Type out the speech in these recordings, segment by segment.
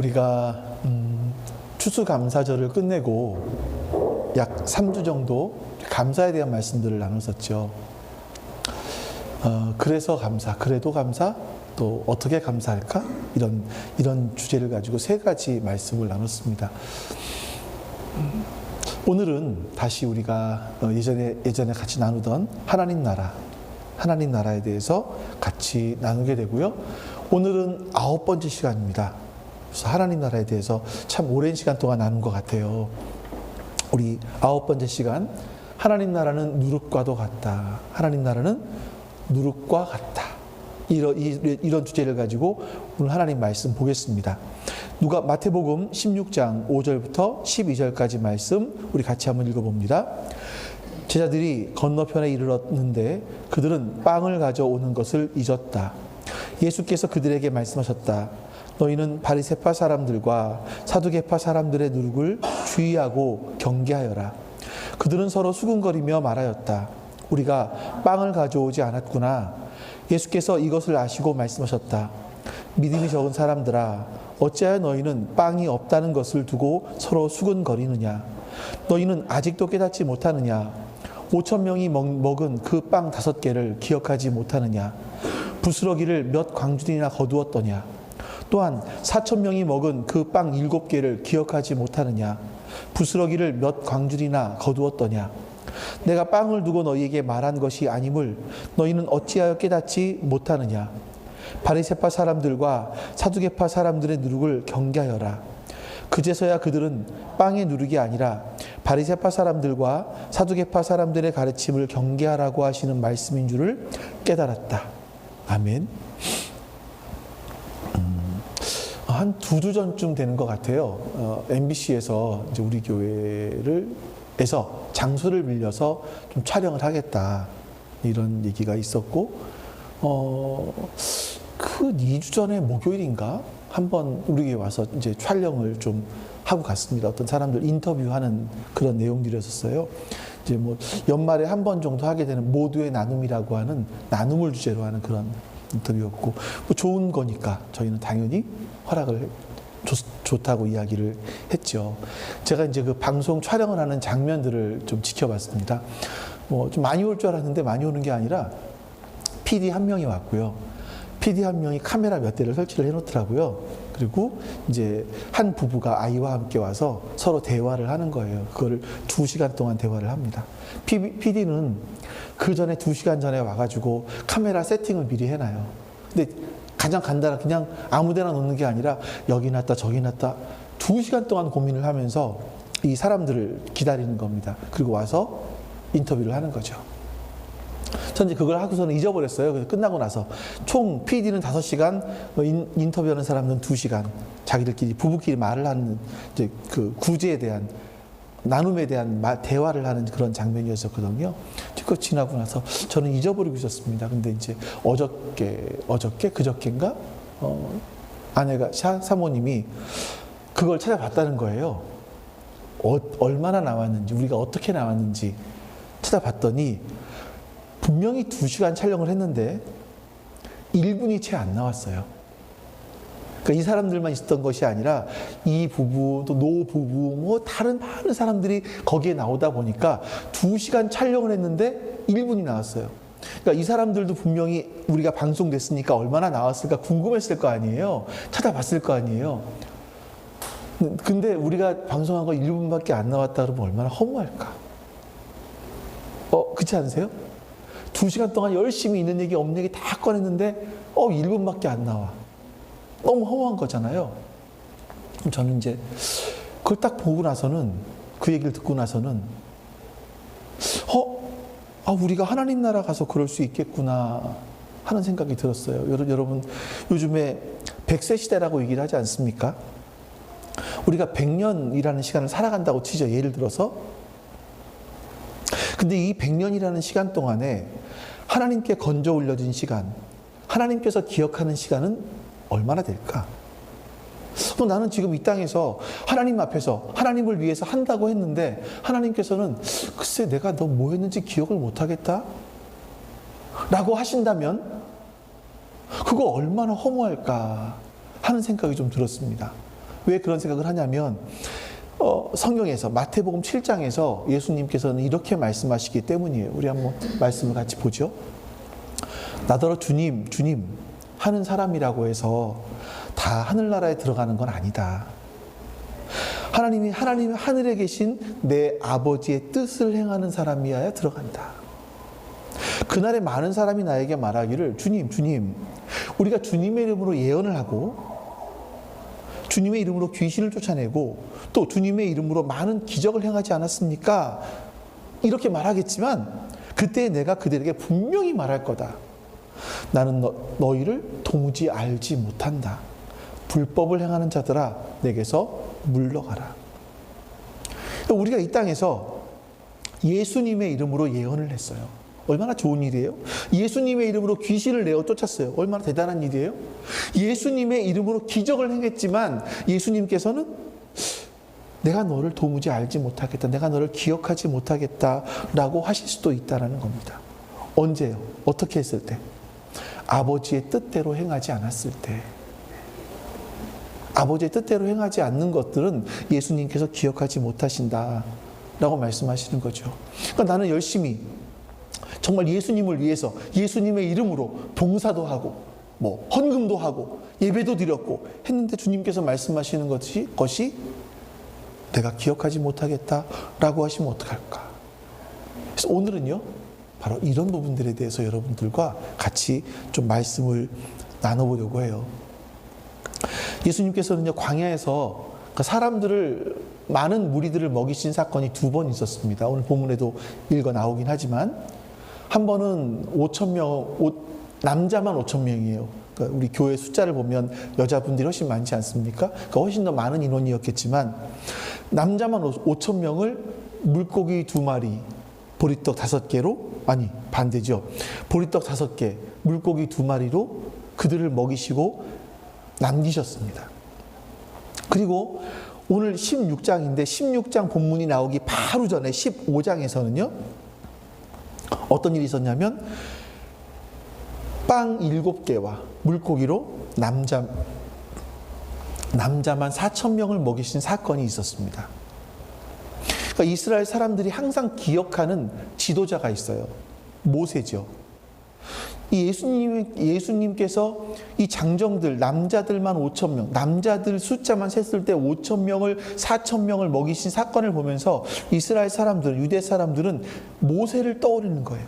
우리가 추수감사절을 끝내고 약 3주 정도 감사에 대한 말씀들을 나눴었죠. 그래서 감사, 그래도 감사, 또 어떻게 감사할까? 이런 주제를 가지고 세 가지 말씀을 나눴습니다. 오늘은 다시 우리가 예전에 같이 나누던 하나님 나라에 대해서 같이 나누게 되고요. 오늘은 9번째 시간입니다. 그래서 하나님 나라에 대해서 참 오랜 시간 동안 나눈 것 같아요. 우리 9번째 시간, 하나님 나라는 누룩과도 같다. 하나님 나라는 누룩과 같다. 이런 주제를 가지고 오늘 하나님 말씀 보겠습니다. 마태복음 16장 5절부터 12절까지 말씀 우리 같이 한번 읽어봅니다. 제자들이 건너편에 이르렀는데 그들은 빵을 가져오는 것을 잊었다. 예수께서 그들에게 말씀하셨다. 너희는 바리새파 사람들과 사두개파 사람들의 누룩을 주의하고 경계하여라. 그들은 서로 수군거리며 말하였다. 우리가 빵을 가져오지 않았구나. 예수께서 이것을 아시고 말씀하셨다. 믿음이 적은 사람들아, 어찌하여 너희는 빵이 없다는 것을 두고 서로 수군거리느냐. 너희는 아직도 깨닫지 못하느냐. 5,000명이 먹은 그 빵 5개를 기억하지 못하느냐. 부스러기를 몇 광주리나 거두었더냐. 또한 4,000명이 먹은 그 빵 7개를 기억하지 못하느냐. 부스러기를 몇 광주리나 거두었더냐. 내가 빵을 두고 너희에게 말한 것이 아님을 너희는 어찌하여 깨닫지 못하느냐. 바리새파 사람들과 사두개파 사람들의 누룩을 경계하여라. 그제서야 그들은 빵의 누룩이 아니라 바리새파 사람들과 사두개파 사람들의 가르침을 경계하라고 하시는 말씀인 줄을 깨달았다. 아멘. 한 2주 전쯤 되는 것 같아요. MBC에서 이제 우리 교회에서 장소를 빌려서 좀 촬영을 하겠다. 이런 얘기가 있었고, 그 2주 전에 목요일인가? 한번 우리 교회 와서 이제 촬영을 좀 하고 갔습니다. 어떤 사람들 인터뷰하는 그런 내용들이었어요. 이제 뭐 연말에 한 번 정도 하게 되는 모두의 나눔이라고 하는 나눔을 주제로 하는 그런 인터뷰였고, 뭐 좋은 거니까 저희는 당연히 허락을 좋다고 이야기를 했죠. 제가 이제 그 방송 촬영을 하는 장면들을 좀 지켜봤습니다. 뭐 좀 많이 올 줄 알았는데 많이 오는 게 아니라 PD 한 명이 왔고요. PD 한 명이 카메라 몇 대를 설치를 해놓더라고요. 그리고 이제 한 부부가 아이와 함께 와서 서로 대화를 하는 거예요. 그거를 2시간 동안 대화를 합니다. PD는 그 전에 2시간 전에 와가지고 카메라 세팅을 미리 해놔요. 근데 가장 간단한 그냥 아무 데나 놓는 게 아니라 여기 놨다 저기 놨다 2시간 동안 고민을 하면서 이 사람들을 기다리는 겁니다. 그리고 와서 인터뷰를 하는 거죠. 전 이제 그걸 하고서는 잊어버렸어요. 그래서 끝나고 나서 총 PD는 5시간, 인터뷰하는 사람은 2시간, 자기들끼리 부부끼리 말을 하는 이제 그 구제에 대한 나눔에 대한 대화를 하는 그런 장면이었었거든요. 그거 지나고 나서 저는 잊어버리고 있었습니다. 근데 이제 그저께인가 아내가 사모님이 그걸 찾아봤다는 거예요. 얼마나 나왔는지, 우리가 어떻게 나왔는지 찾아봤더니 분명히 2시간 촬영을 했는데 1분이 채 안 나왔어요. 그러니까 이 사람들만 있었던 것이 아니라 이 부부, 또 노 부부, 뭐 다른 많은 사람들이 거기에 나오다 보니까 2시간 촬영을 했는데 1분이 나왔어요. 그러니까 이 사람들도 분명히 우리가 방송됐으니까 얼마나 나왔을까 궁금했을 거 아니에요. 찾아봤을 거 아니에요. 근데 우리가 방송한 거 1분밖에 안 나왔다 그러면 얼마나 허무할까? 그렇지 않으세요? 2시간 동안 열심히 있는 얘기 없는 얘기 다 꺼냈는데 1분밖에 안 나와. 너무 허무한 거잖아요. 저는 이제 그걸 딱 보고 나서는, 그 얘기를 듣고 나서는 우리가 하나님 나라 가서 그럴 수 있겠구나 하는 생각이 들었어요. 여러분 요즘에 100세 시대라고 얘기를 하지 않습니까? 우리가 100년이라는 시간을 살아간다고 치죠. 예를 들어서. 근데 이 100년이라는 시간 동안에 하나님께 건져 올려진 시간, 하나님께서 기억하는 시간은 얼마나 될까? 또 나는 지금 이 땅에서 하나님 앞에서 하나님을 위해서 한다고 했는데 하나님께서는 글쎄 내가 너 뭐 했는지 기억을 못 하겠다? 라고 하신다면 그거 얼마나 허무할까 하는 생각이 좀 들었습니다. 왜 그런 생각을 하냐면 성경에서 마태복음 7장에서 예수님께서는 이렇게 말씀하시기 때문이에요. 우리 한번 말씀을 같이 보죠. 나더러 주님, 주님 하는 사람이라고 해서 다 하늘나라에 들어가는 건 아니다. 하나님이 하늘에 계신 내 아버지의 뜻을 행하는 사람이어야 들어간다. 그날에 많은 사람이 나에게 말하기를 주님, 주님, 우리가 주님의 이름으로 예언을 하고 주님의 이름으로 귀신을 쫓아내고 또 주님의 이름으로 많은 기적을 행하지 않았습니까? 이렇게 말하겠지만 그때 내가 그들에게 분명히 말할 거다. 나는 너희를 도무지 알지 못한다. 불법을 행하는 자들아 내게서 물러가라. 우리가 이 땅에서 예수님의 이름으로 예언을 했어요. 얼마나 좋은 일이에요? 예수님의 이름으로 귀신을 내어 쫓았어요. 얼마나 대단한 일이에요? 예수님의 이름으로 기적을 행했지만 예수님께서는 내가 너를 도무지 알지 못하겠다. 내가 너를 기억하지 못하겠다라고 하실 수도 있다는 겁니다. 언제요? 어떻게 했을 때? 아버지의 뜻대로 행하지 않았을 때. 아버지의 뜻대로 행하지 않는 것들은 예수님께서 기억하지 못하신다라고 말씀하시는 거죠. 그러니까 나는 열심히 정말 예수님을 위해서 예수님의 이름으로 봉사도 하고 헌금도 하고 예배도 드렸고 했는데 주님께서 말씀하시는 것이 내가 기억하지 못하겠다라고 하시면 어떡할까? 그래서 오늘은요 바로 이런 부분들에 대해서 여러분들과 같이 좀 말씀을 나눠보려고 해요. 예수님께서는요 광야에서 사람들을 많은 무리들을 먹이신 사건이 2번 있었습니다. 오늘 본문에도 읽어 나오긴 하지만 한 번은 5,000명, 남자만 5,000명이에요. 그러니까 우리 교회 숫자를 보면 여자분들이 훨씬 많지 않습니까? 그러니까 훨씬 더 많은 인원이었겠지만 남자만 5,000명을 물고기 2마리, 보리떡 5개로 아니 반대죠. 보리떡 5개, 물고기 2마리로 그들을 먹이시고 남기셨습니다. 그리고 오늘 16장인데 16장 본문이 나오기 바로 전에 15장에서는요. 어떤 일이 있었냐면 빵 7개와 물고기로 남자만 4,000명을 먹이신 사건이 있었습니다. 그러니까 이스라엘 사람들이 항상 기억하는 지도자가 있어요. 모세죠. 이 예수님께서 이 장정들, 남자들만 5,000명, 남자들 숫자만 셌을 때 5,000명을, 4,000명을 먹이신 사건을 보면서 이스라엘 사람들, 유대 사람들은 모세를 떠오르는 거예요.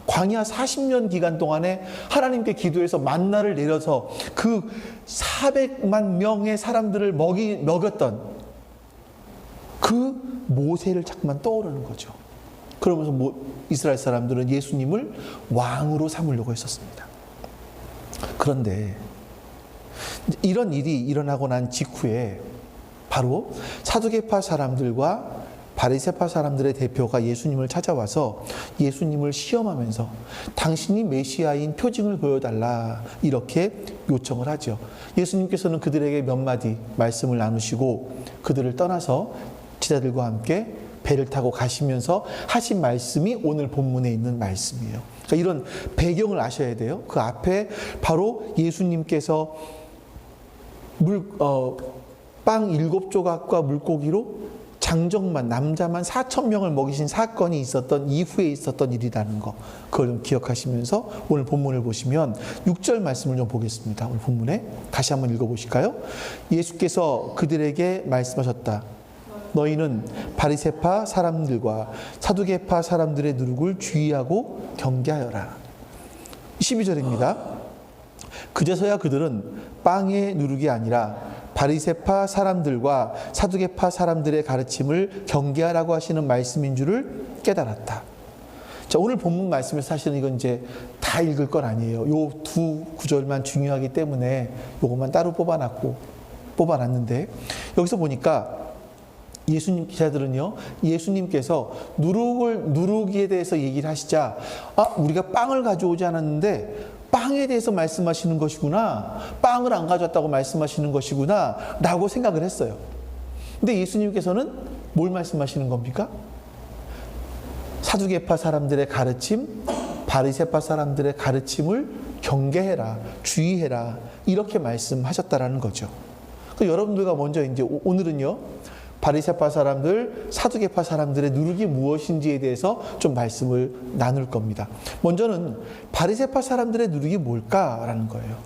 광야 40년 기간 동안에 하나님께 기도해서 만나를 내려서 그 400만 명의 사람들을 먹였던 그 모세를 자꾸만 떠오르는 거죠. 그러면서 이스라엘 사람들은 예수님을 왕으로 삼으려고 했었습니다. 그런데 이런 일이 일어나고 난 직후에 바로 사두개파 사람들과 바리새파 사람들의 대표가 예수님을 찾아와서 예수님을 시험하면서 당신이 메시아인 표징을 보여달라 이렇게 요청을 하죠. 예수님께서는 그들에게 몇 마디 말씀을 나누시고 그들을 떠나서 제자들과 함께 배를 타고 가시면서 하신 말씀이 오늘 본문에 있는 말씀이에요. 그러니까 이런 배경을 아셔야 돼요. 그 앞에 바로 예수님께서 빵 7조각과 물고기로 장정만 남자만 4,000명을 먹이신 사건이 있었던 이후에 있었던 일이라는 거 그걸 좀 기억하시면서 오늘 본문을 보시면 6절 말씀을 좀 보겠습니다. 오늘 본문에 다시 한번 읽어보실까요? 예수께서 그들에게 말씀하셨다. 너희는 바리새파 사람들과 사두개파 사람들의 누룩을 주의하고 경계하여라. 12절입니다. 그제서야 그들은 빵의 누룩이 아니라 바리새파 사람들과 사두개파 사람들의 가르침을 경계하라고 하시는 말씀인 줄을 깨달았다. 자, 오늘 본문 말씀에서 사실은 이건 이제 다 읽을 건 아니에요. 요 2구절만 중요하기 때문에 요것만 따로 뽑아놨는데 여기서 보니까 예수님 기자들은요, 예수님께서 누룩에 대해서 얘기를 하시자, 우리가 빵을 가져오지 않았는데 빵에 대해서 말씀하시는 것이구나, 빵을 안 가져왔다고 말씀하시는 것이구나 라고 생각을 했어요. 근데 예수님께서는 뭘 말씀하시는 겁니까? 사두개파 사람들의 가르침, 바리새파 사람들의 가르침을 경계해라, 주의해라 이렇게 말씀하셨다라는 거죠. 또 여러분들과 먼저 이제 오늘은요, 바리새파 사람들, 사두개파 사람들의 누룩이 무엇인지에 대해서 좀 말씀을 나눌 겁니다. 먼저는 바리새파 사람들의 누룩이 뭘까라는 거예요.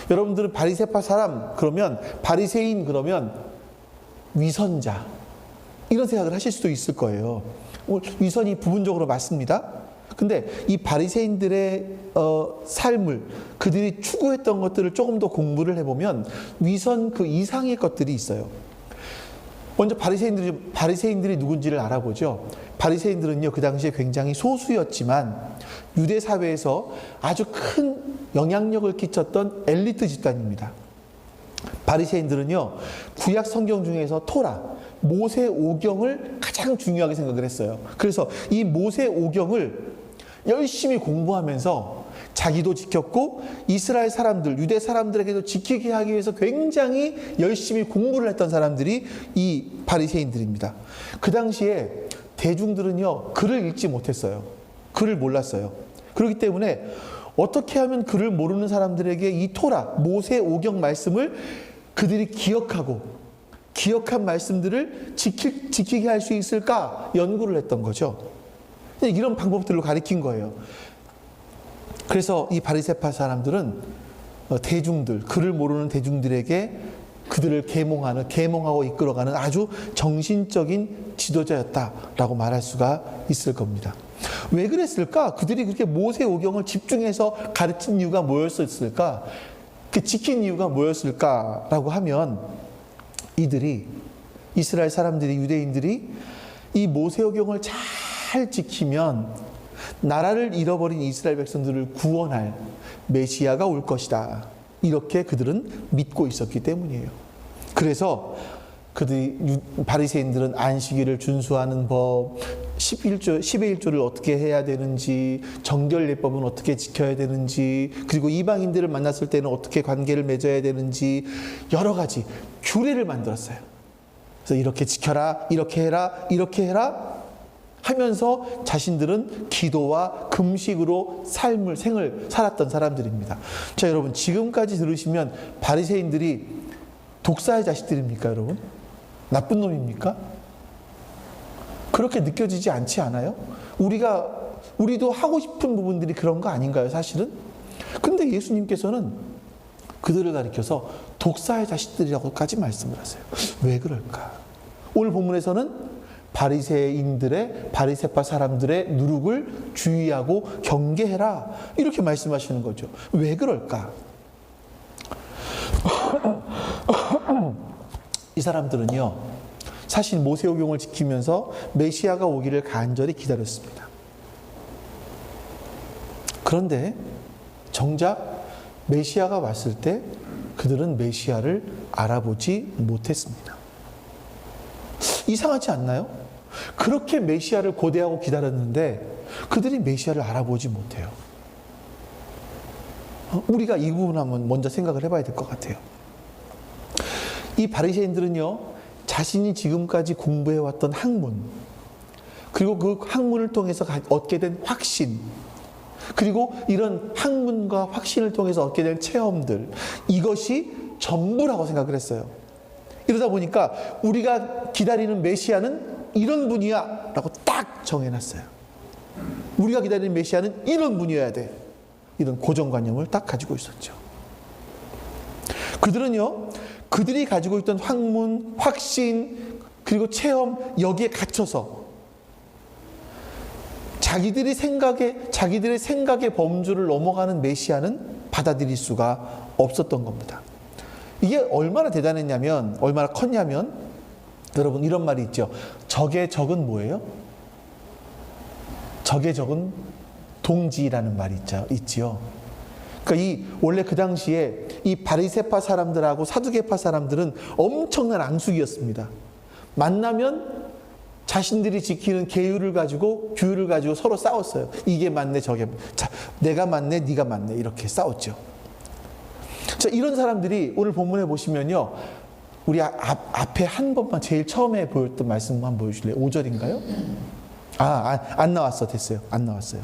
여러분들은 바리새파 사람 그러면, 바리새인 그러면 위선자, 이런 생각을 하실 수도 있을 거예요. 위선이 부분적으로 맞습니다. 근데 이 바리새인들의 삶을, 그들이 추구했던 것들을 조금 더 공부를 해보면 위선 그 이상의 것들이 있어요. 먼저 바리새인들이 누군지를 알아보죠. 바리새인들은요, 그 당시에 굉장히 소수였지만 유대 사회에서 아주 큰 영향력을 끼쳤던 엘리트 집단입니다. 바리새인들은요, 구약 성경 중에서 토라, 모세 오경을 가장 중요하게 생각을 했어요. 그래서 이 모세 오경을 열심히 공부하면서 자기도 지켰고 이스라엘 사람들, 유대 사람들에게도 지키게 하기 위해서 굉장히 열심히 공부를 했던 사람들이 이 바리새인들입니다. 그 당시에 대중들은요, 글을 읽지 못했어요. 글을 몰랐어요. 그렇기 때문에 어떻게 하면 글을 모르는 사람들에게 이 토라, 모세 오경 말씀을 그들이 기억한 말씀들을 지키게 할 수 있을까 연구를 했던 거죠. 이런 방법들로 가리킨 거예요. 그래서 이 바리새파 사람들은 대중들, 글을 모르는 대중들에게 그들을 계몽하고 이끌어가는 아주 정신적인 지도자였다라고 말할 수가 있을 겁니다. 왜 그랬을까? 그들이 그렇게 모세 오경을 집중해서 가르친 이유가 뭐였을까? 그 지킨 이유가 뭐였을까라고 하면, 이스라엘 사람들이, 유대인들이 이 모세 오경을 잘 지키면 나라를 잃어버린 이스라엘 백성들을 구원할 메시아가 올 것이다, 이렇게 그들은 믿고 있었기 때문이에요. 그래서 바리새인들은 안식일을 준수하는 법, 10의 1조를 어떻게 해야 되는지, 정결예법은 어떻게 지켜야 되는지, 그리고 이방인들을 만났을 때는 어떻게 관계를 맺어야 되는지, 여러 가지 규례를 만들었어요. 그래서 이렇게 지켜라, 이렇게 해라 하면서 자신들은 기도와 금식으로 생을 살았던 사람들입니다. 자, 여러분, 지금까지 들으시면 바리새인들이 독사의 자식들입니까, 여러분? 나쁜 놈입니까? 그렇게 느껴지지 않지 않아요? 우리도 하고 싶은 부분들이 그런 거 아닌가요, 사실은? 근데 예수님께서는 그들을 가리켜서 독사의 자식들이라고까지 말씀을 하세요. 왜 그럴까? 오늘 본문에서는 바리새파 사람들의 누룩을 주의하고 경계해라, 이렇게 말씀하시는 거죠. 왜 그럴까? 이 사람들은요, 사실 모세오경을 지키면서 메시아가 오기를 간절히 기다렸습니다. 그런데 정작 메시아가 왔을 때 그들은 메시아를 알아보지 못했습니다. 이상하지 않나요? 그렇게 메시아를 고대하고 기다렸는데 그들이 메시아를 알아보지 못해요. 우리가 이 부분 한번 먼저 생각을 해봐야 될 것 같아요. 이 바리새인들은요, 자신이 지금까지 공부해왔던 학문, 그리고 그 학문을 통해서 얻게 된 확신, 그리고 이런 학문과 확신을 통해서 얻게 된 체험들, 이것이 전부라고 생각을 했어요. 이러다 보니까 우리가 기다리는 메시아는 이런 분이야 라고 딱 정해놨어요. 우리가 기다리는 메시아는 이런 분이어야 돼, 이런 고정관념을 딱 가지고 있었죠. 그들은요, 그들이 가지고 있던 학문, 확신, 그리고 체험, 여기에 갇혀서 자기들의 생각의 범주를 넘어가는 메시아는 받아들일 수가 없었던 겁니다. 이게 얼마나 대단했냐면, 얼마나 컸냐면, 여러분, 이런 말이 있죠. 적의 적은 뭐예요? 적의 적은 동지라는 말이 있지요. 그러니까 원래 그 당시에 이 바리새파 사람들하고 사두개파 사람들은 엄청난 앙숙이었습니다. 만나면 자신들이 지키는 규율을 가지고 서로 싸웠어요. 이게 맞네, 저게, 자, 내가 맞네, 네가 맞네, 이렇게 싸웠죠. 자, 이런 사람들이 오늘 본문에 보시면요, 우리 앞에 한 번만, 제일 처음에 보였던 말씀 한번 보여주실래요? 5절인가요? 안 나왔어. 됐어요. 안 나왔어요.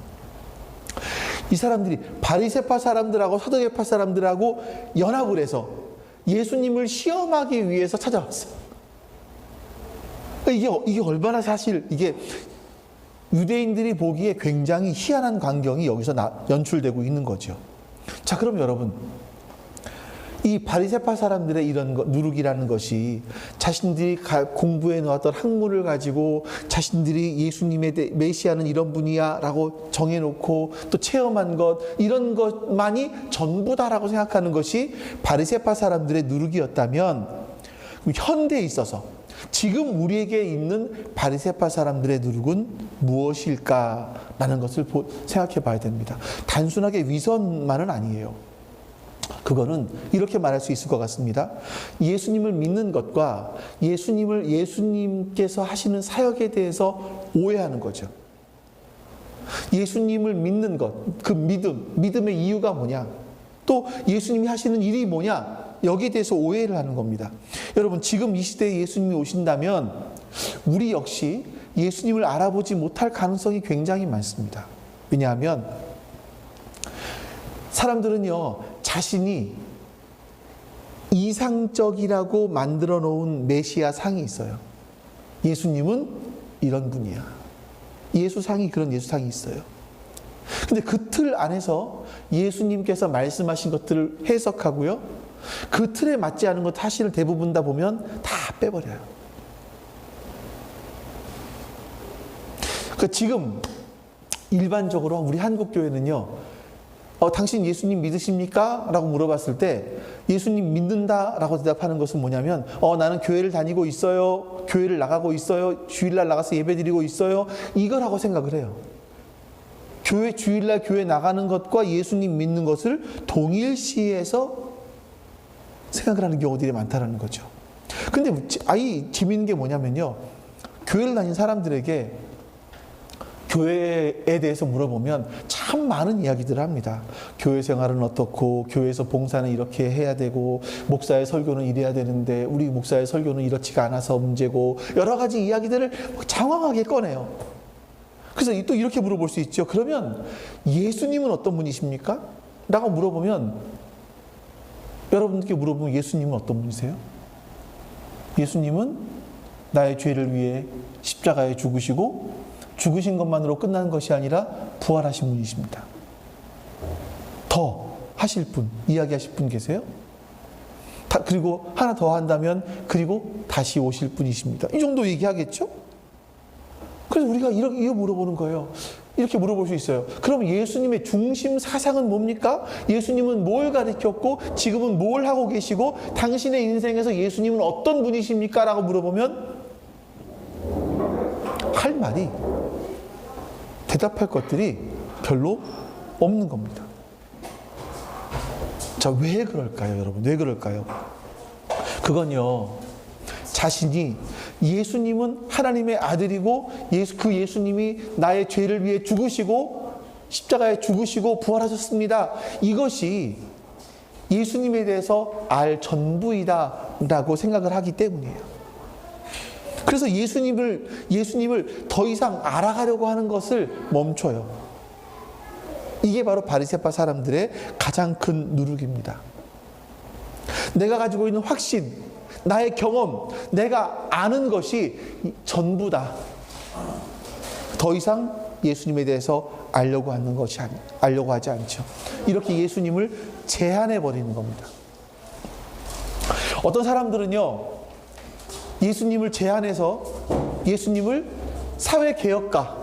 이 사람들이 바리새파 사람들하고 사두개파 사람들하고 연합을 해서 예수님을 시험하기 위해서 찾아왔어요. 이게 얼마나 사실 이게 유대인들이 보기에 굉장히 희한한 광경이 여기서 연출되고 있는 거죠. 자, 그럼 여러분, 이 바리새파 사람들의 이런 누룩이라는 것이 자신들이 공부해 놓았던 학문을 가지고 자신들이 예수님의 메시아는 이런 분이야 라고 정해놓고 또 체험한 것, 이런 것만이 전부다라고 생각하는 것이 바리새파 사람들의 누룩이었다면, 현대에 있어서 지금 우리에게 있는 바리새파 사람들의 누룩은 무엇일까라는 것을 생각해 봐야 됩니다. 단순하게 위선만은 아니에요. 그거는 이렇게 말할 수 있을 것 같습니다. 예수님을 믿는 것과 예수님께서 하시는 사역에 대해서 오해하는 거죠. 예수님을 믿는 것, 그 믿음의 이유가 뭐냐? 또 예수님이 하시는 일이 뭐냐? 여기에 대해서 오해를 하는 겁니다. 여러분, 지금 이 시대에 예수님이 오신다면 우리 역시 예수님을 알아보지 못할 가능성이 굉장히 많습니다. 왜냐하면 사람들은요, 자신이 이상적이라고 만들어 놓은 메시아 상이 있어요. 예수님은 이런 분이야. 예수상이, 그런 예수상이 있어요. 근데 그 틀 안에서 예수님께서 말씀하신 것들을 해석하고요, 그 틀에 맞지 않은 것 사실을 대부분 다 보면 다 빼버려요. 그러니까 지금 일반적으로 우리 한국 교회는요, 당신 예수님 믿으십니까? 라고 물어봤을 때 예수님 믿는다 라고 대답하는 것은 뭐냐면, 나는 교회를 다니고 있어요, 교회를 나가고 있어요, 주일날 나가서 예배 드리고 있어요, 이거라고 생각을 해요. 주일날 교회 나가는 것과 예수님 믿는 것을 동일시해서 생각을 하는 경우들이 많다는 거죠. 근데 재미있는 게 뭐냐면요, 교회를 다니는 사람들에게 교회에 대해서 물어보면 참 많은 이야기들을 합니다. 교회 생활은 어떻고, 교회에서 봉사는 이렇게 해야 되고, 목사의 설교는 이래야 되는데 우리 목사의 설교는 이렇지가 않아서 문제고, 여러 가지 이야기들을 장황하게 꺼내요. 그래서 또 이렇게 물어볼 수 있죠. 그러면 예수님은 어떤 분이십니까? 라고 물어보면, 여러분들께 물어보면 예수님은 어떤 분이세요? 예수님은 나의 죄를 위해 십자가에 죽으신 것만으로 끝나는 것이 아니라 부활하신 분이십니다. 더 하실 분, 이야기하실 분 계세요? 그리고 하나 더 한다면, 그리고 다시 오실 분이십니다. 이 정도 얘기하겠죠? 그래서 우리가 이거 물어보는 거예요. 이렇게 물어볼 수 있어요. 그럼 예수님의 중심 사상은 뭡니까? 예수님은 뭘 가르쳤고, 지금은 뭘 하고 계시고, 당신의 인생에서 예수님은 어떤 분이십니까? 라고 물어보면 할 말이, 대답할 것들이 별로 없는 겁니다. 자, 왜 그럴까요, 여러분? 왜 그럴까요? 그건요, 자신이 예수님은 하나님의 아들이고, 그 예수님이 나의 죄를 위해 죽으시고 십자가에 죽으시고 부활하셨습니다, 이것이 예수님에 대해서 알 전부이다라고 생각을 하기 때문이에요. 그래서 예수님을 더 이상 알아가려고 하는 것을 멈춰요. 이게 바로 바리새파 사람들의 가장 큰 누룩입니다. 내가 가지고 있는 확신, 나의 경험, 내가 아는 것이 전부다. 더 이상 예수님에 대해서 알려고 하지 않죠. 이렇게 예수님을 제한해 버리는 겁니다. 어떤 사람들은요, 예수님을 제한해서 예수님을 사회개혁가,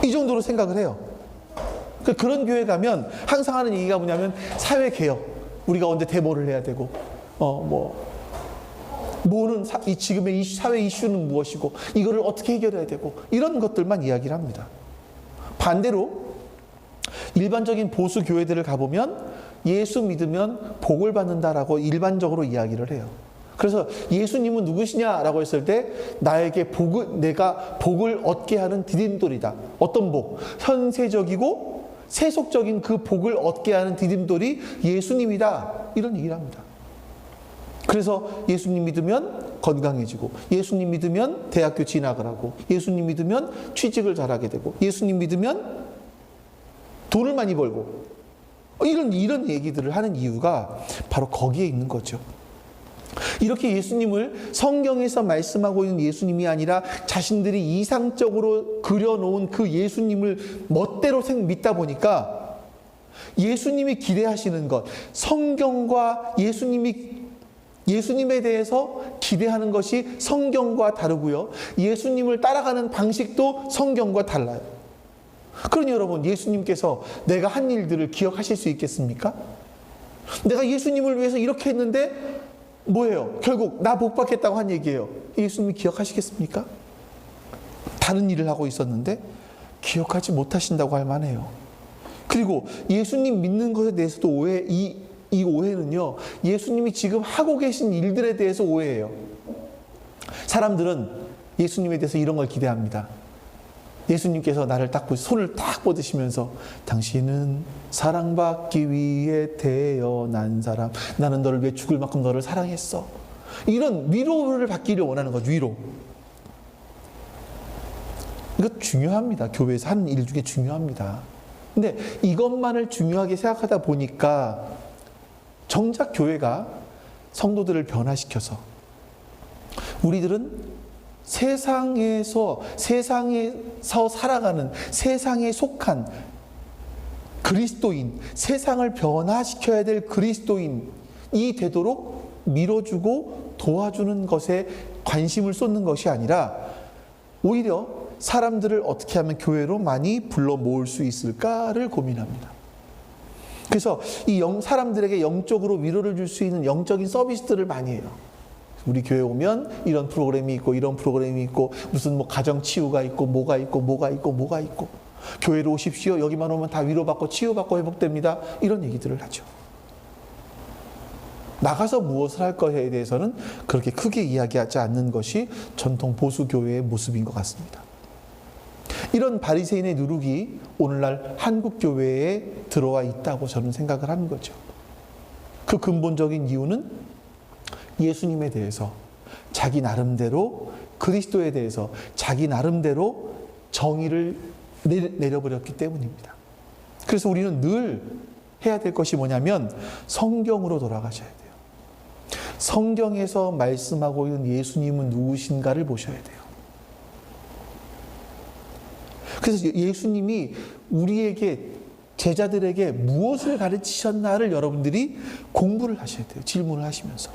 이 정도로 생각을 해요. 그런 교회 가면 항상 하는 얘기가 뭐냐면, 사회개혁, 우리가 언제 데모를 해야 되고, 뭐는 지금의 사회 이슈는 무엇이고, 이거를 어떻게 해결해야 되고, 이런 것들만 이야기를 합니다. 반대로 일반적인 보수 교회들을 가보면 예수 믿으면 복을 받는다라고 일반적으로 이야기를 해요. 그래서 예수님은 누구시냐라고 했을 때, 내가 복을 얻게 하는 디딤돌이다. 어떤 복? 현세적이고 세속적인 그 복을 얻게 하는 디딤돌이 예수님이다. 이런 얘기를 합니다. 그래서 예수님 믿으면 건강해지고, 예수님 믿으면 대학교 진학을 하고, 예수님 믿으면 취직을 잘하게 되고, 예수님 믿으면 돈을 많이 벌고, 이런 얘기들을 하는 이유가 바로 거기에 있는 거죠. 이렇게 예수님을 성경에서 말씀하고 있는 예수님이 아니라 자신들이 이상적으로 그려놓은 그 예수님을 멋대로 믿다 보니까 예수님이 기대하시는 것, 성경과 예수님에 대해서 기대하는 것이 성경과 다르고요. 예수님을 따라가는 방식도 성경과 달라요. 그러니 여러분, 예수님께서 내가 한 일들을 기억하실 수 있겠습니까? 내가 예수님을 위해서 이렇게 했는데 뭐예요? 결국 나 복 받겠다고 한 얘기예요. 예수님이 기억하시겠습니까? 다른 일을 하고 있었는데 기억하지 못하신다고 할 만해요. 그리고 예수님 믿는 것에 대해서도 이 오해는요, 예수님이 지금 하고 계신 일들에 대해서 오해예요. 사람들은 예수님에 대해서 이런 걸 기대합니다. 예수님께서 나를 딱 손을 딱 뻗으시면서 당신은 사랑받기 위해 태어난 사람, 나는 너를 위해 죽을 만큼 너를 사랑했어. 이런 위로를 받기를 원하는 거죠. 위로. 이거 중요합니다. 교회에서 하는 일 중에 중요합니다. 근데 이것만을 중요하게 생각하다 보니까 정작 교회가 성도들을 변화시켜서 우리들은 세상에서 살아가는, 세상에 속한 그리스도인, 세상을 변화시켜야 될 그리스도인이 되도록 밀어주고 도와주는 것에 관심을 쏟는 것이 아니라 오히려 사람들을 어떻게 하면 교회로 많이 불러 모을 수 있을까를 고민합니다. 그래서 사람들에게 영적으로 위로를 줄 수 있는 영적인 서비스들을 많이 해요. 우리 교회 오면 이런 프로그램이 있고 이런 프로그램이 있고 무슨 뭐 가정 치유가 있고 뭐가 있고 교회로 오십시오. 여기만 오면 다 위로받고 치유받고 회복됩니다. 이런 얘기들을 하죠. 나가서 무엇을 할 거에 대해서는 그렇게 크게 이야기하지 않는 것이 전통 보수 교회의 모습인 것 같습니다. 이런 바리새인의 누룩이 오늘날 한국 교회에 들어와 있다고 저는 생각을 하는 거죠. 그 근본적인 이유는 예수님에 대해서 자기 나름대로, 그리스도에 대해서 자기 나름대로 정의를 내려버렸기 때문입니다. 그래서 우리는 늘 해야 될 것이 뭐냐면 성경으로 돌아가셔야 돼요. 성경에서 말씀하고 있는 예수님은 누구신가를 보셔야 돼요. 그래서 예수님이 우리에게, 제자들에게 무엇을 가르치셨나를 여러분들이 공부를 하셔야 돼요. 질문을 하시면서.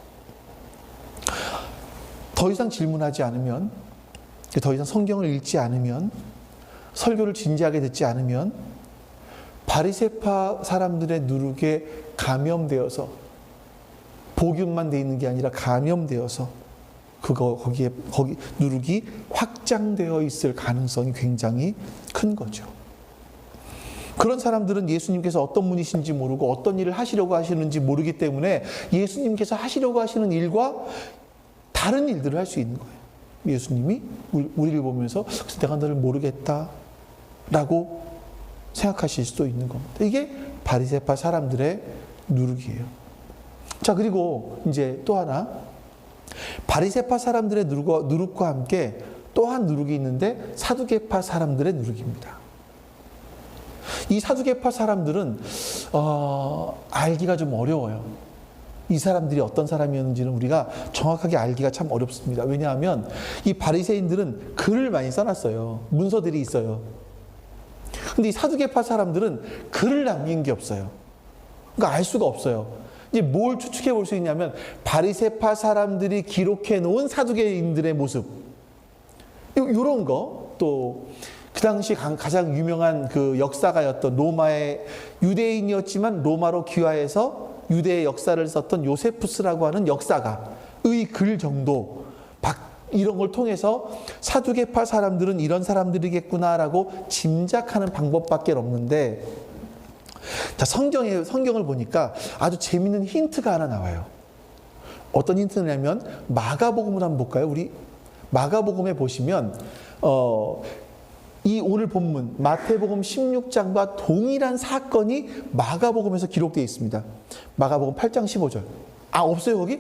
더 이상 질문하지 않으면, 더 이상 성경을 읽지 않으면, 설교를 진지하게 듣지 않으면 바리새파 사람들의 누룩에 감염되어서, 복음만 돼 있는 게 아니라 감염되어서 거기 누룩이 확장되어 있을 가능성이 굉장히 큰 거죠. 그런 사람들은 예수님께서 어떤 분이신지 모르고 어떤 일을 하시려고 하시는지 모르기 때문에 예수님께서 하시려고 하시는 일과 다른 일들을 할 수 있는 거예요. 예수님이 우리를 보면서 내가 너를 모르겠다 라고 생각하실 수도 있는 겁니다. 이게 바리새파 사람들의 누룩이에요. 자, 그리고 이제 또 하나, 바리새파 사람들의 누룩과 함께 또 한 누룩이 있는데 사두개파 사람들의 누룩입니다. 이 사두개파 사람들은 알기가 좀 어려워요. 이 사람들이 어떤 사람이었는지는 우리가 정확하게 알기가 참 어렵습니다. 왜냐하면 이 바리새인들은 글을 많이 써놨어요. 문서들이 있어요. 근데 이 사두개파 사람들은 글을 남긴 게 없어요. 그러니까 알 수가 없어요. 이제 뭘 추측해 볼 수 있냐면 바리새파 사람들이 기록해 놓은 사두개인들의 모습, 이런 거, 또 그 당시 가장 유명한 그 역사가였던 로마의 유대인이었지만 로마로 귀화해서 유대의 역사를 썼던 요세푸스라고 하는 역사가의 글 정도, 이런 걸 통해서 사두개파 사람들은 이런 사람들이겠구나라고 짐작하는 방법밖에 없는데, 자, 성경을 보니까 아주 재밌는 힌트가 하나 나와요. 어떤 힌트냐면 마가복음을 한번 볼까요? 우리 마가복음에 보시면 이 오늘 본문 마태복음 16장과 동일한 사건이 마가복음에서 기록되어 있습니다. 마가복음 8장 15절. 없어요 거기?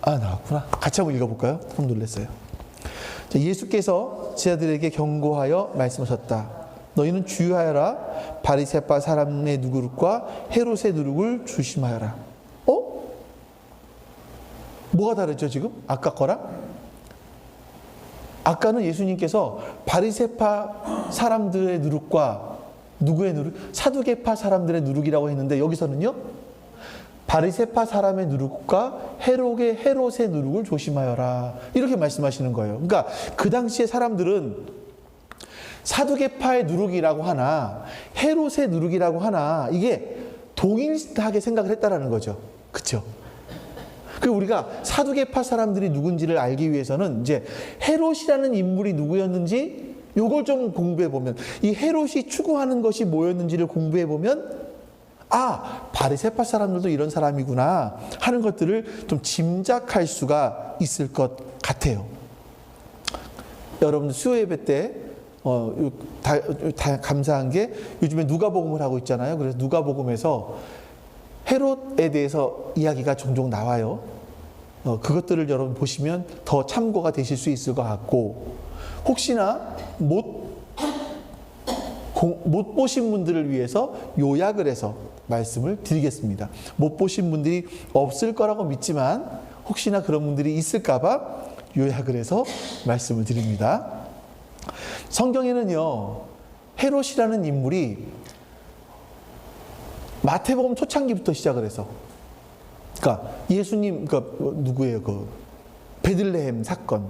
나왔구나. 같이 한번 읽어볼까요? 좀 놀랐어요. 예수께서 제자들에게 경고하여 말씀하셨다. 너희는 주의하여라. 바리새파 사람의 누룩과 헤롯의 누룩을 조심하여라. 뭐가 다르죠 지금? 아까 거랑? 아까는 예수님께서 바리새파 사람들의 누룩과 누구의 누룩? 사두개파 사람들의 누룩이라고 했는데 여기서는요, 바리새파 사람의 누룩과 헤롯의 누룩을 조심하여라, 이렇게 말씀하시는 거예요. 그러니까 그 당시에 사람들은 사두개파의 누룩이라고 하나 헤롯의 누룩이라고 하나 이게 동일하게 생각을 했다라는 거죠. 그렇죠? 그 우리가 사두개파 사람들이 누군지를 알기 위해서는 이제 헤롯이라는 인물이 누구였는지 요걸 좀 공부해 보면, 이 헤롯이 추구하는 것이 뭐였는지를 공부해 보면 바리새파 사람들도 이런 사람이구나 하는 것들을 좀 짐작할 수가 있을 것 같아요. 여러분들 수요 예배 때 다 감사한 게 요즘에 누가복음을 하고 있잖아요. 그래서 누가복음에서 헤롯에 대해서 이야기가 종종 나와요. 그것들을 여러분 보시면 더 참고가 되실 수 있을 것 같고, 혹시나 못 보신 분들을 위해서 요약을 해서 말씀을 드리겠습니다. 못 보신 분들이 없을 거라고 믿지만 혹시나 그런 분들이 있을까봐 요약을 해서 말씀을 드립니다. 성경에는요, 헤롯이라는 인물이 마태복음 초창기부터 시작을 해서, 그러니까 예수님, 누구예요? 베들레헴 사건,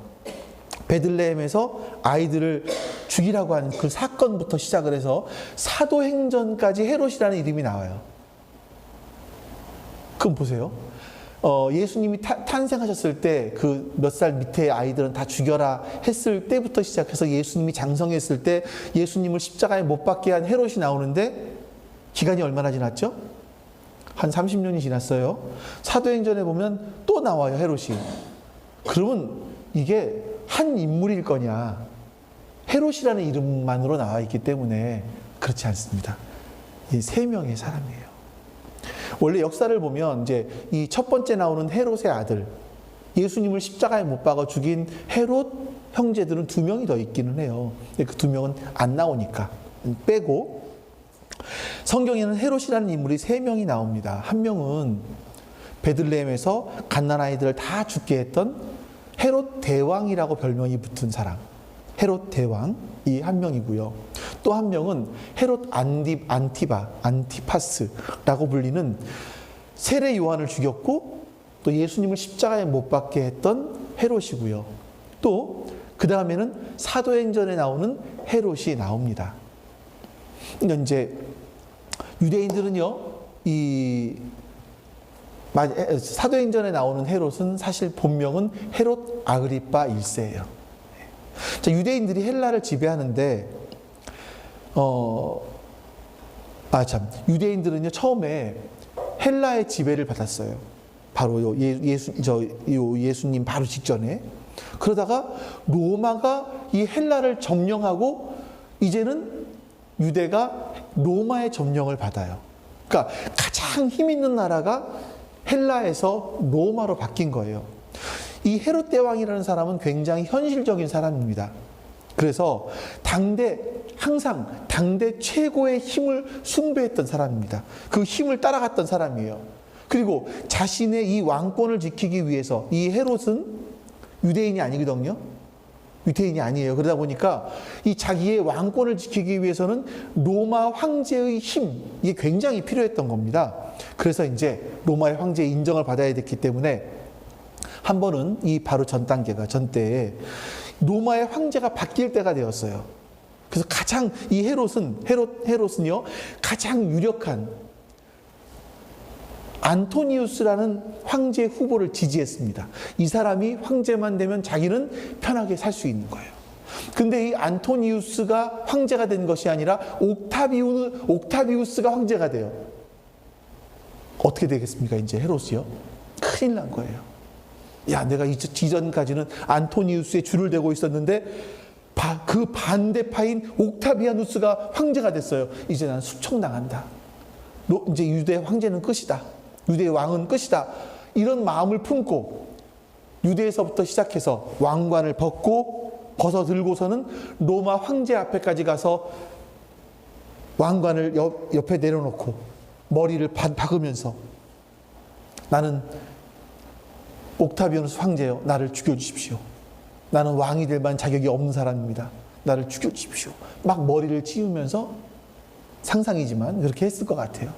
베들레헴에서 아이들을 죽이라고 하는 그 사건부터 시작을 해서 사도행전까지 헤롯이라는 이름이 나와요. 그럼 보세요. 예수님이 탄생하셨을 때 그 몇 살 밑에 아이들은 다 죽여라 했을 때부터 시작해서 예수님이 장성했을 때 예수님을 십자가에 못 박게 한 헤롯이 나오는데 기간이 얼마나 지났죠? 한 30년이 지났어요. 사도행전에 보면 또 나와요, 헤롯이. 그러면 이게 한 인물일 거냐? 헤롯이라는 이름만으로 나와 있기 때문에 그렇지 않습니다. 이 세 명의 사람이에요. 원래 역사를 보면 이제 이 첫 번째 나오는 헤롯의 아들, 예수님을 십자가에 못 박아 죽인 헤롯 형제들은 2명이 더 있기는 해요. 그 2명은 안 나오니까 빼고, 성경에는 헤롯이라는 인물이 3명이 나옵니다. 한 명은 베들레헴에서 갓난아이들을 다 죽게 했던 헤롯 대왕이라고 별명이 붙은 사람, 헤롯 대왕, 이 한 명이고요. 또 한 명은 헤롯 안티파스라고 불리는 세례 요한을 죽였고 또 예수님을 십자가에 못 박게 했던 헤롯이고요. 또 그 다음에는 사도행전에 나오는 헤롯이 나옵니다. 그러니까 이제 유대인들은요, 이 사도행전에 나오는 헤롯은 사실 본명은 헤롯 아그리파 1세예요. 자, 유대인들이 헬라를 지배하는데 유대인들은요 처음에 헬라의 지배를 받았어요. 바로 예수님 바로 직전에. 그러다가 로마가 이 헬라를 점령하고 이제는 유대가 로마의 점령을 받아요. 그러니까 가장 힘 있는 나라가 헬라에서 로마로 바뀐 거예요. 이 헤롯 대왕이라는 사람은 굉장히 현실적인 사람입니다. 그래서 항상 당대 최고의 힘을 숭배했던 사람입니다. 그 힘을 따라갔던 사람이에요. 그리고 자신의 이 왕권을 지키기 위해서, 이 헤롯은 유대인이 아니거든요. 유대인이 아니에요. 그러다 보니까 이 자기의 왕권을 지키기 위해서는 로마 황제의 힘, 이게 굉장히 필요했던 겁니다. 그래서 이제 로마의 황제의 인정을 받아야 됐기 때문에 한 번은 바로 전 때에 로마의 황제가 바뀔 때가 되었어요. 그래서 가장 이 헤롯은요 가장 유력한 안토니우스라는 황제 후보를 지지했습니다. 이 사람이 황제만 되면 자기는 편하게 살 수 있는 거예요. 근데 이 안토니우스가 황제가 된 것이 아니라 옥타비우스가 황제가 돼요. 어떻게 되겠습니까? 이제 헤롯이요? 큰일 난 거예요. 야, 내가 이전까지는 안토니우스의 줄을 대고 있었는데 그 반대파인 옥타비아누스가 황제가 됐어요. 이제 난 숙청당한다. 이제 유대 황제는 끝이다. 유대의 왕은 끝이다. 이런 마음을 품고 유대에서부터 시작해서 왕관을 벗어 들고서는 로마 황제 앞에까지 가서 왕관을 옆에 내려놓고 머리를 박으면서 나는 옥타비아누스 황제여, 나를 죽여주십시오. 나는 왕이 될 만한 자격이 없는 사람입니다. 나를 죽여주십시오. 막 머리를 찌우면서, 상상이지만 그렇게 했을 것 같아요.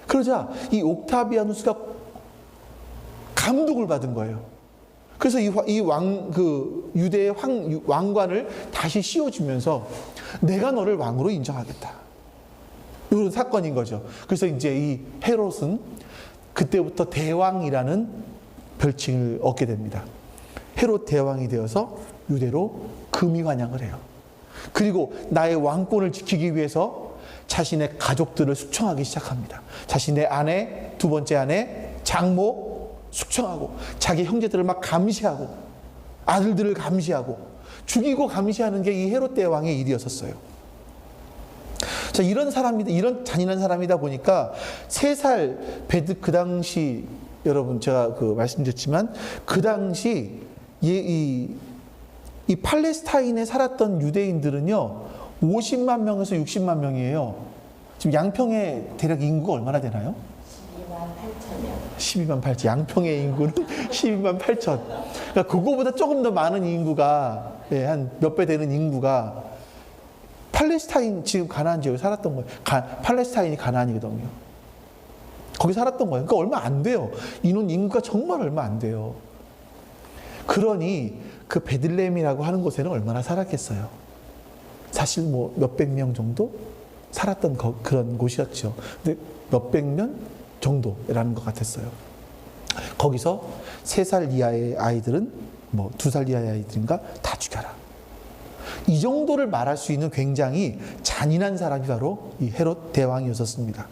그러자 이 옥타비아누스가 감동을 받은 거예요. 그래서 유대의 왕관을 다시 씌워주면서 내가 너를 왕으로 인정하겠다. 이런 사건인 거죠. 그래서 이제 이 헤롯은 그때부터 대왕이라는 별칭을 얻게 됩니다. 헤롯 대왕이 되어서 유대로 금이 환영을 해요. 그리고 나의 왕권을 지키기 위해서 자신의 가족들을 숙청하기 시작합니다. 자신의 아내, 두 번째 아내, 장모 숙청하고, 자기 형제들을 막 감시하고, 아들들을 감시하고, 죽이고 감시하는 게 이 헤롯 대왕의 일이었었어요. 자, 이런 잔인한 사람이다 보니까 3살 그 당시, 여러분 제가 말씀드렸지만, 그 당시 이 팔레스타인에 살았던 유대인들은요 50만 명에서 60만 명이에요. 지금 양평의 대략 인구가 얼마나 되나요? 12만 8천. 양평의 인구는 12만 8천. 그러니까 그거보다 조금 더 많은 인구가, 한 몇 배 되는 인구가 팔레스타인, 지금 가나안 지역에 살았던 거예요. 팔레스타인이 가나안이거든요. 거기 살았던 거예요. 그러니까 얼마 안 돼요. 인구가 정말 얼마 안 돼요. 그러니 그 베들레헴이라고 하는 곳에는 얼마나 살았겠어요. 사실 뭐 몇백 명 정도 살았던 그런 곳이었죠. 근데 몇백 명 정도라는 것 같았어요. 거기서 3살 이하의 아이들은, 2살 이하의 아이들인가 다 죽여라. 이 정도를 말할 수 있는 굉장히 잔인한 사람이 바로 이 헤롯 대왕이었습니다.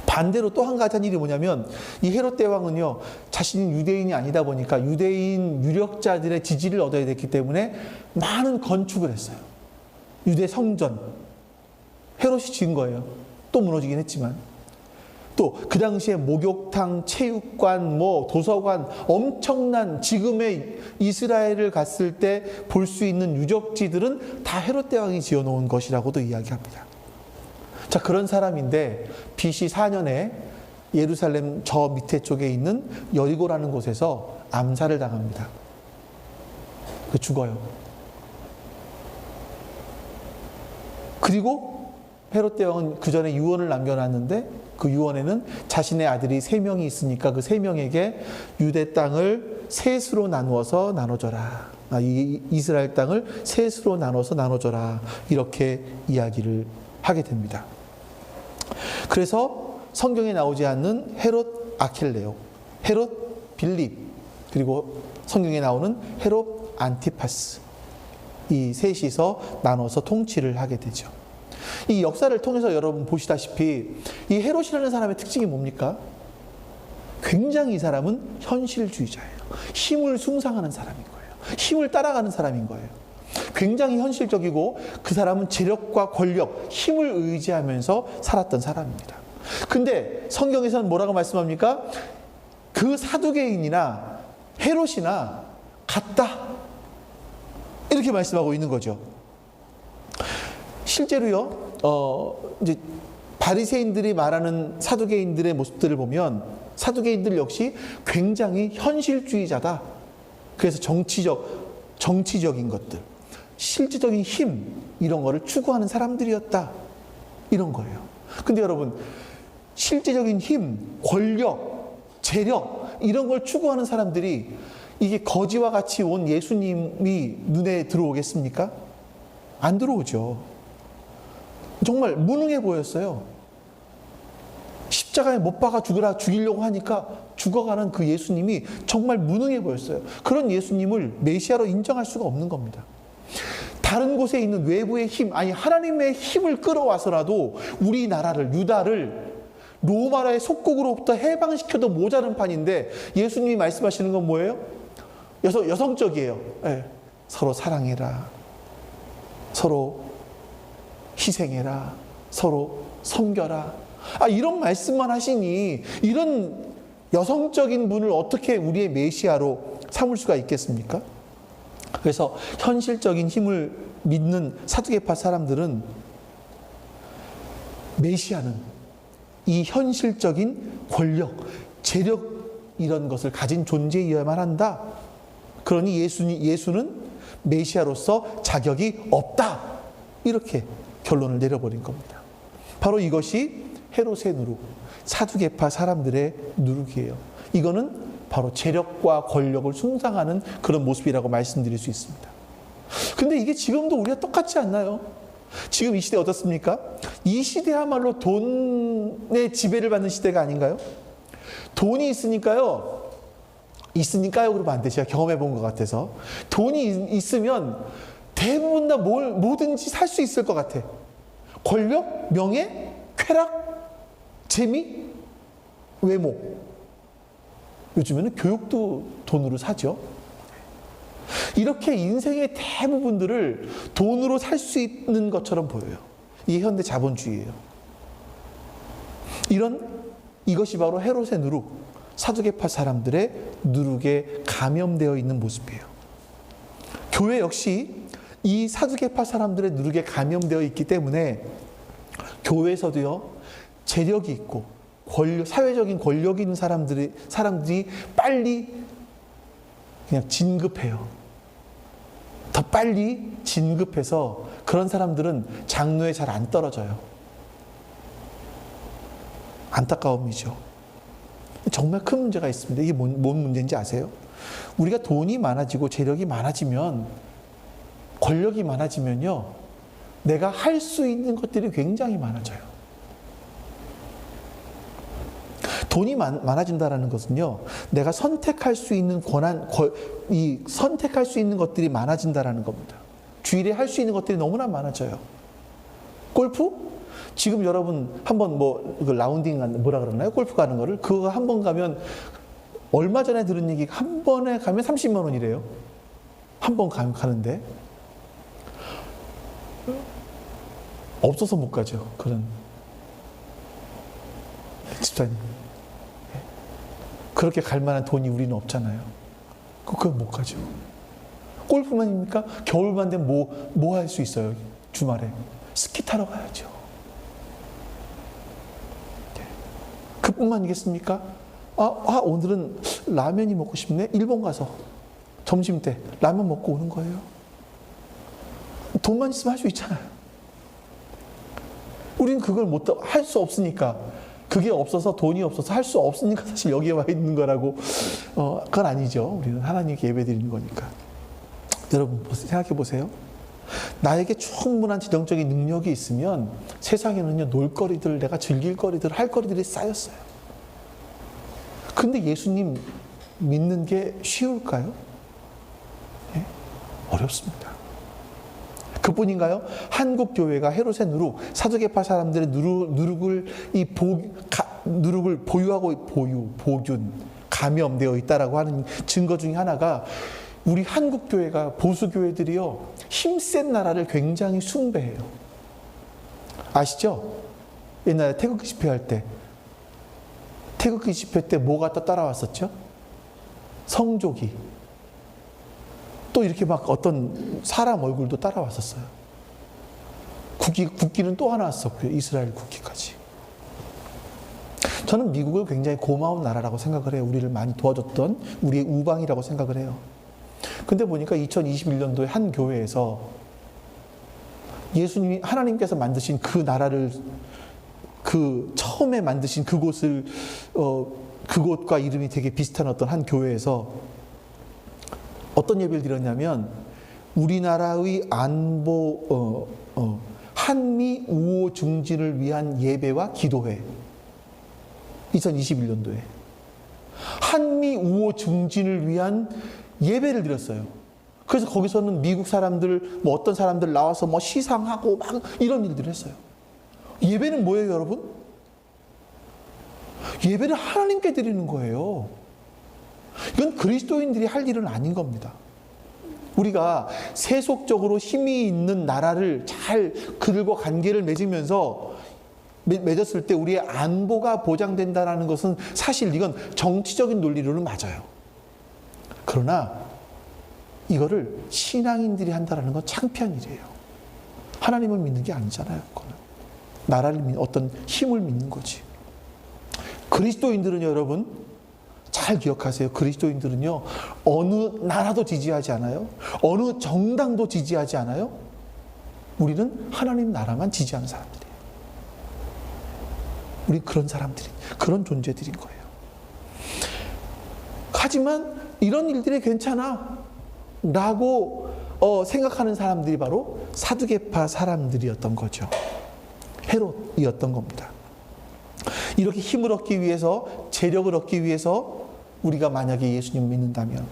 반대로 또 한 가지 한 일이 뭐냐면, 이 헤롯 대왕은요 자신이 유대인이 아니다 보니까 유대인 유력자들의 지지를 얻어야 됐기 때문에 많은 건축을 했어요. 유대 성전, 헤롯이 지은 거예요. 또 무너지긴 했지만. 또 그 당시에 목욕탕, 체육관, 도서관, 엄청난, 지금의 이스라엘을 갔을 때 볼 수 있는 유적지들은 다 헤롯 대왕이 지어놓은 것이라고도 이야기합니다. 자, 그런 사람인데 BC 4년에 예루살렘 저 밑에 쪽에 있는 여리고라는 곳에서 암살을 당합니다. 죽어요. 그리고 헤롯 대왕은 그 전에 유언을 남겨놨는데, 그 유언에는 자신의 아들이 3명이 있으니까 그 3명에게 유대 땅을 셋으로 나누어서 나눠줘라. 이스라엘 땅을 셋으로 나눠서 나눠줘라. 이렇게 이야기를 하게 됩니다. 그래서 성경에 나오지 않는 헤롯 아킬레오, 헤롯 빌립, 그리고 성경에 나오는 헤롯 안티파스, 이 셋이서 나눠서 통치를 하게 되죠. 이 역사를 통해서 여러분 보시다시피 이 헤롯이라는 사람의 특징이 뭡니까? 굉장히 이 사람은 현실주의자예요. 힘을 숭상하는 사람인 거예요. 힘을 따라가는 사람인 거예요. 굉장히 현실적이고, 그 사람은 재력과 권력, 힘을 의지하면서 살았던 사람입니다. 근데 성경에서는 뭐라고 말씀합니까? 그 사두개인이나 헤롯이나 같다, 이렇게 말씀하고 있는 거죠. 실제로요, 이제 바리새인들이 말하는 사두개인들의 모습들을 보면 사두개인들 역시 굉장히 현실주의자다. 그래서 정치적인 것들, 실질적인 힘, 이런 거를 추구하는 사람들이었다, 이런 거예요. 근데 여러분, 실질적인 힘, 권력, 재력, 이런 걸 추구하는 사람들이 이게 거지와 같이 온 예수님이 눈에 들어오겠습니까? 안 들어오죠. 정말 무능해 보였어요. 십자가에 못 박아 죽이려고 하니까 죽어가는 그 예수님이 정말 무능해 보였어요. 그런 예수님을 메시아로 인정할 수가 없는 겁니다. 다른 곳에 있는 외부의 힘, 하나님의 힘을 끌어와서라도 우리나라를, 유다를 로마의 속국으로부터 해방시켜도 모자른 판인데, 예수님이 말씀하시는 건 뭐예요? 여성적이에요. 서로 사랑해라, 서로 희생해라, 서로 섬겨라. 이런 말씀만 하시니 이런 여성적인 분을 어떻게 우리의 메시아로 삼을 수가 있겠습니까? 그래서 현실적인 힘을 믿는 사두개파 사람들은 메시아는 이 현실적인 권력, 재력 이런 것을 가진 존재이어야만 한다. 그러니 예수는 메시아로서 자격이 없다. 이렇게 결론을 내려버린 겁니다. 바로 이것이 헤롯의 누룩, 사두개파 사람들의 누룩이에요. 이거는 바로 재력과 권력을 숭상하는 그런 모습이라고 말씀드릴 수 있습니다. 근데 이게 지금도 우리가 똑같지 않나요? 지금 이 시대 어떻습니까? 이 시대야말로 돈의 지배를 받는 시대가 아닌가요? 돈이 있으니까요. 그러면 안 돼. 제가 경험해 본 것 같아서. 돈이 있으면 대부분 다 뭐든지 살 수 있을 것 같아. 권력, 명예, 쾌락, 재미, 외모. 요즘에는 교육도 돈으로 사죠. 이렇게 인생의 대부분들을 돈으로 살 수 있는 것처럼 보여요. 이게 현대 자본주의예요. 이것이 바로 헤롯의 누룩, 사두개파 사람들의 누룩에 감염되어 있는 모습이에요. 교회 역시 이 사두개파 사람들의 누룩에 감염되어 있기 때문에 교회에서도요, 재력이 있고 사회적인 권력이 있는 사람들이 빨리 그냥 진급해요. 더 빨리 진급해서 그런 사람들은 장로에 잘 안 떨어져요. 안타까움이죠. 정말 큰 문제가 있습니다. 이게 뭔 문제인지 아세요? 우리가 돈이 많아지고 재력이 많아지면, 권력이 많아지면요, 내가 할 수 있는 것들이 굉장히 많아져요. 돈이 많아진다는 것은요, 내가 선택할 수 있는 선택할 수 있는 것들이 많아진다는 겁니다. 주일에 할 수 있는 것들이 너무나 많아져요. 골프? 지금 여러분 한번 라운딩 뭐라 그러나요? 골프 가는 거를 그거 한 번 가면, 얼마 전에 들은 얘기, 한 번에 가면 30만 원이래요. 한 번 가는데 없어서 못 가죠. 그런 집사님. 그렇게 갈 만한 돈이 우리는 없잖아요. 그건 못 가죠. 골프만입니까? 겨울만 되면 뭐 할 수 있어요? 주말에 스키 타러 가야죠. 그뿐만이겠습니까? 오늘은 라면이 먹고 싶네. 일본 가서 점심 때 라면 먹고 오는 거예요. 돈만 있으면 할 수 있잖아요. 우리는 그걸 할 수 없으니까, 그게 없어서, 돈이 없어서 할 수 없으니까 사실 여기에 와 있는 거라고. 그건 아니죠. 우리는 하나님께 예배 드리는 거니까. 여러분 생각해 보세요. 나에게 충분한 지정적인 능력이 있으면 세상에는요, 놀거리들, 내가 즐길 거리들, 할 거리들이 쌓였어요. 근데 예수님 믿는 게 쉬울까요? 네? 어렵습니다. 그뿐인가요? 한국 교회가 헤롯의 누룩, 사두개파 사람들의 누룩을 보유하고 감염되어 있다라고 하는 증거 중에 하나가, 우리 한국 교회가, 보수 교회들이요, 힘센 나라를 굉장히 숭배해요. 아시죠? 옛날에 태극기 집회할 때, 태극기 집회 때 뭐가 또 따라왔었죠? 성조기. 또 이렇게 막 어떤 사람 얼굴도 따라왔었어요. 국기는 또 하나 왔었고요. 이스라엘 국기까지. 저는 미국을 굉장히 고마운 나라라고 생각을 해요. 우리를 많이 도와줬던 우리의 우방이라고 생각을 해요. 근데 보니까 2021년도에 한 교회에서 예수님이, 하나님께서 만드신 그 나라를, 처음에 만드신 그곳과 이름이 되게 비슷한 어떤 한 교회에서 어떤 예배를 드렸냐면, 우리나라의 안보, 한미 우호 증진을 위한 예배와 기도회. 2021년도에 한미 우호 증진을 위한 예배를 드렸어요. 그래서 거기서는 미국 사람들, 어떤 사람들 나와서 시상하고 막 이런 일들을 했어요. 예배는 뭐예요, 여러분? 예배는 하나님께 드리는 거예요. 이건 그리스도인들이 할 일은 아닌 겁니다. 우리가 세속적으로 힘이 있는 나라를 잘 그들과 관계를 맺었을 때 우리의 안보가 보장된다는 것은, 사실 이건 정치적인 논리로는 맞아요. 그러나 이거를 신앙인들이 한다는 건 창피한 일이에요. 하나님을 믿는 게 아니잖아요. 그거는. 어떤 힘을 믿는 거지. 그리스도인들은요, 여러분, 잘 기억하세요. 그리스도인들은요, 어느 나라도 지지하지 않아요. 어느 정당도 지지하지 않아요. 우리는 하나님 나라만 지지하는 사람들이에요. 우리 그런 사람들이, 그런 존재들인 거예요. 하지만 이런 일들이 괜찮아 라고 생각하는 사람들이 바로 사두개파 사람들이었던 거죠. 헤롯이었던 겁니다. 이렇게 힘을 얻기 위해서, 재력을 얻기 위해서 우리가 만약에 예수님을 믿는다면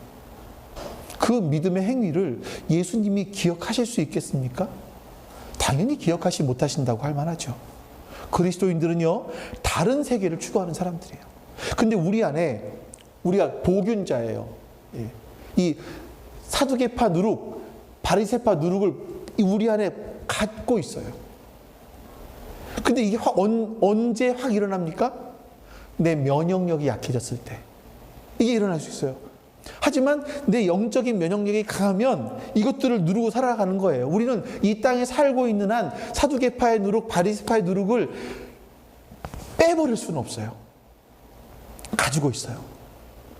그 믿음의 행위를 예수님이 기억하실 수 있겠습니까? 당연히 기억하지 못하신다고 할 만하죠. 그리스도인들은요, 다른 세계를 추구하는 사람들이에요. 근데 우리 안에, 우리가 복균자예요. 이 사두개파 누룩, 바리새파 누룩을 우리 안에 갖고 있어요. 근데 이게 언제 확 일어납니까? 내 면역력이 약해졌을 때. 이게 일어날 수 있어요. 하지만 내 영적인 면역력이 강하면 이것들을 누르고 살아가는 거예요. 우리는 이 땅에 살고 있는 한 사두개파의 누룩, 바리새파의 누룩을 빼버릴 수는 없어요. 가지고 있어요.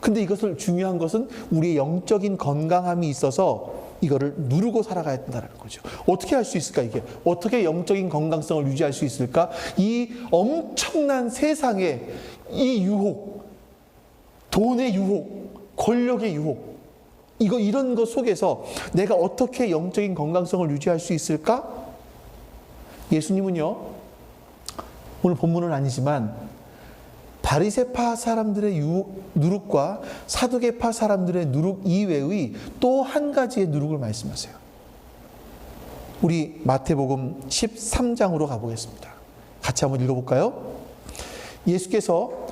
근데 이것을 중요한 것은 우리의 영적인 건강함이 있어서 이거를 누르고 살아가야 된다는 거죠. 어떻게 할 수 있을까, 이게? 어떻게 영적인 건강성을 유지할 수 있을까? 이 엄청난 세상의 이 유혹, 돈의 유혹, 권력의 유혹, 이런 것 속에서 내가 어떻게 영적인 건강성을 유지할 수 있을까? 예수님은요, 오늘 본문은 아니지만 바리새파 사람들의 누룩과 사두개파 사람들의 누룩 이외의 또 한 가지의 누룩을 말씀하세요. 우리 마태복음 13장으로 가보겠습니다. 같이 한번 읽어볼까요? 예수께서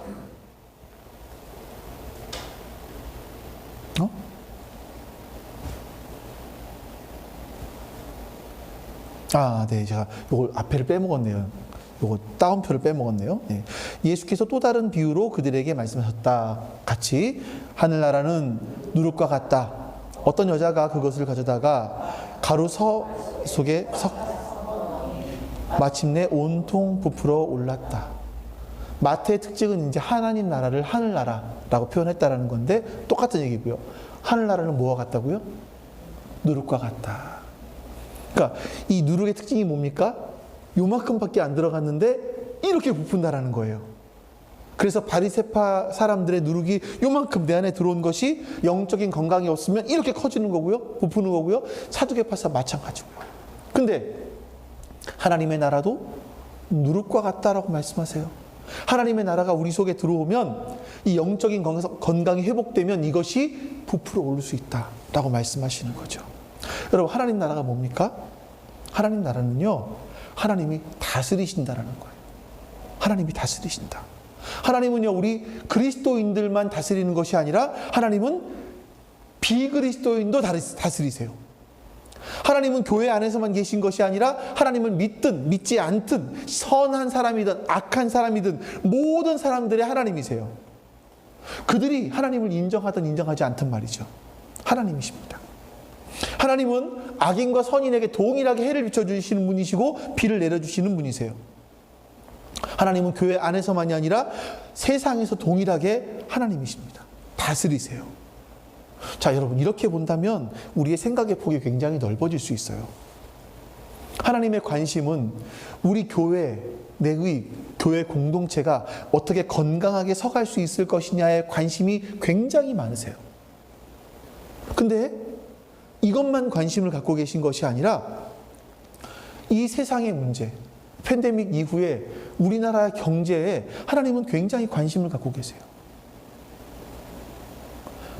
네, 제가 이걸 앞에를 빼먹었네요. 요거 따옴표를 빼먹었네요. 네. 예수께서 또 다른 비유로 그들에게 말씀하셨다. 같이 하늘나라는 누룩과 같다. 어떤 여자가 그것을 가져다가 가루서 속에 마침내 온통 부풀어 올랐다. 마태의 특징은 이제 하나님 나라를 하늘나라라고 표현했다라는 건데 똑같은 얘기고요. 하늘나라는 뭐와 같다고요? 누룩과 같다. 그러니까 이 누룩의 특징이 뭡니까? 요만큼밖에 안 들어갔는데 이렇게 부푼다라는 거예요. 그래서 바리새파 사람들의 누룩이 요만큼 내 안에 들어온 것이 영적인 건강이 없으면 이렇게 커지는 거고요. 부푸는 거고요. 사두개파사 마찬가지고요. 근데 하나님의 나라도 누룩과 같다라고 말씀하세요. 하나님의 나라가 우리 속에 들어오면 이 영적인 건강이 회복되면 이것이 부풀어 오를 수 있다라고 말씀하시는 거죠. 여러분, 하나님 나라가 뭡니까? 하나님 나라는요, 하나님이 다스리신다라는 거예요. 하나님이 다스리신다. 하나님은요, 우리 그리스도인들만 다스리는 것이 아니라 하나님은 비그리스도인도 다스리세요. 하나님은 교회 안에서만 계신 것이 아니라 하나님을 믿든 믿지 않든 선한 사람이든 악한 사람이든 모든 사람들의 하나님이세요. 그들이 하나님을 인정하든 인정하지 않든 말이죠. 하나님이십니다. 하나님은 악인과 선인에게 동일하게 해를 비춰주시는 분이시고 비를 내려주시는 분이세요. 하나님은 교회 안에서만이 아니라 세상에서 동일하게 하나님이십니다. 다스리세요. 자, 여러분, 이렇게 본다면 우리의 생각의 폭이 굉장히 넓어질 수 있어요. 하나님의 관심은 우리 교회, 내의 교회 공동체가 어떻게 건강하게 서갈 수 있을 것이냐에 관심이 굉장히 많으세요. 근데 이것만 관심을 갖고 계신 것이 아니라 이 세상의 문제, 팬데믹 이후에 우리나라 경제에 하나님은 굉장히 관심을 갖고 계세요.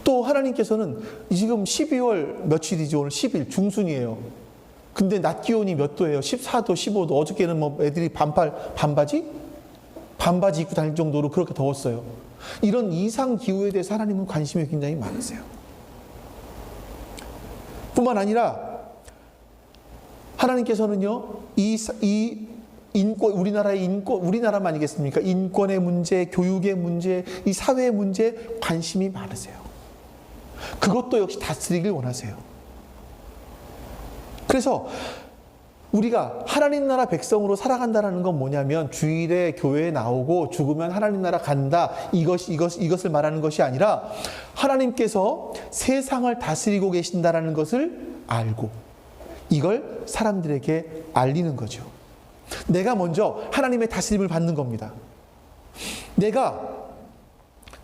또 하나님께서는 지금 12월 며칠이죠? 오늘 10일 중순이에요. 근데 낮 기온이 몇 도예요? 14도, 15도. 어저께는 뭐 애들이 반바지 입고 다닐 정도로 그렇게 더웠어요. 이런 이상 기후에 대해서 하나님은 관심이 굉장히 많으세요. 뿐만 아니라 하나님께서는요, 이 인권, 우리나라의 인권, 우리나라만 아니겠습니까? 인권의 문제, 교육의 문제, 이 사회의 문제에 관심이 많으세요. 그것도 역시 다스리길 원하세요. 그래서 우리가 하나님 나라 백성으로 살아간다는 건 뭐냐면 주일에 교회에 나오고 죽으면 하나님 나라 간다. 이것을 말하는 것이 아니라 하나님께서 세상을 다스리고 계신다는 것을 알고 이걸 사람들에게 알리는 거죠. 내가 먼저 하나님의 다스림을 받는 겁니다. 내가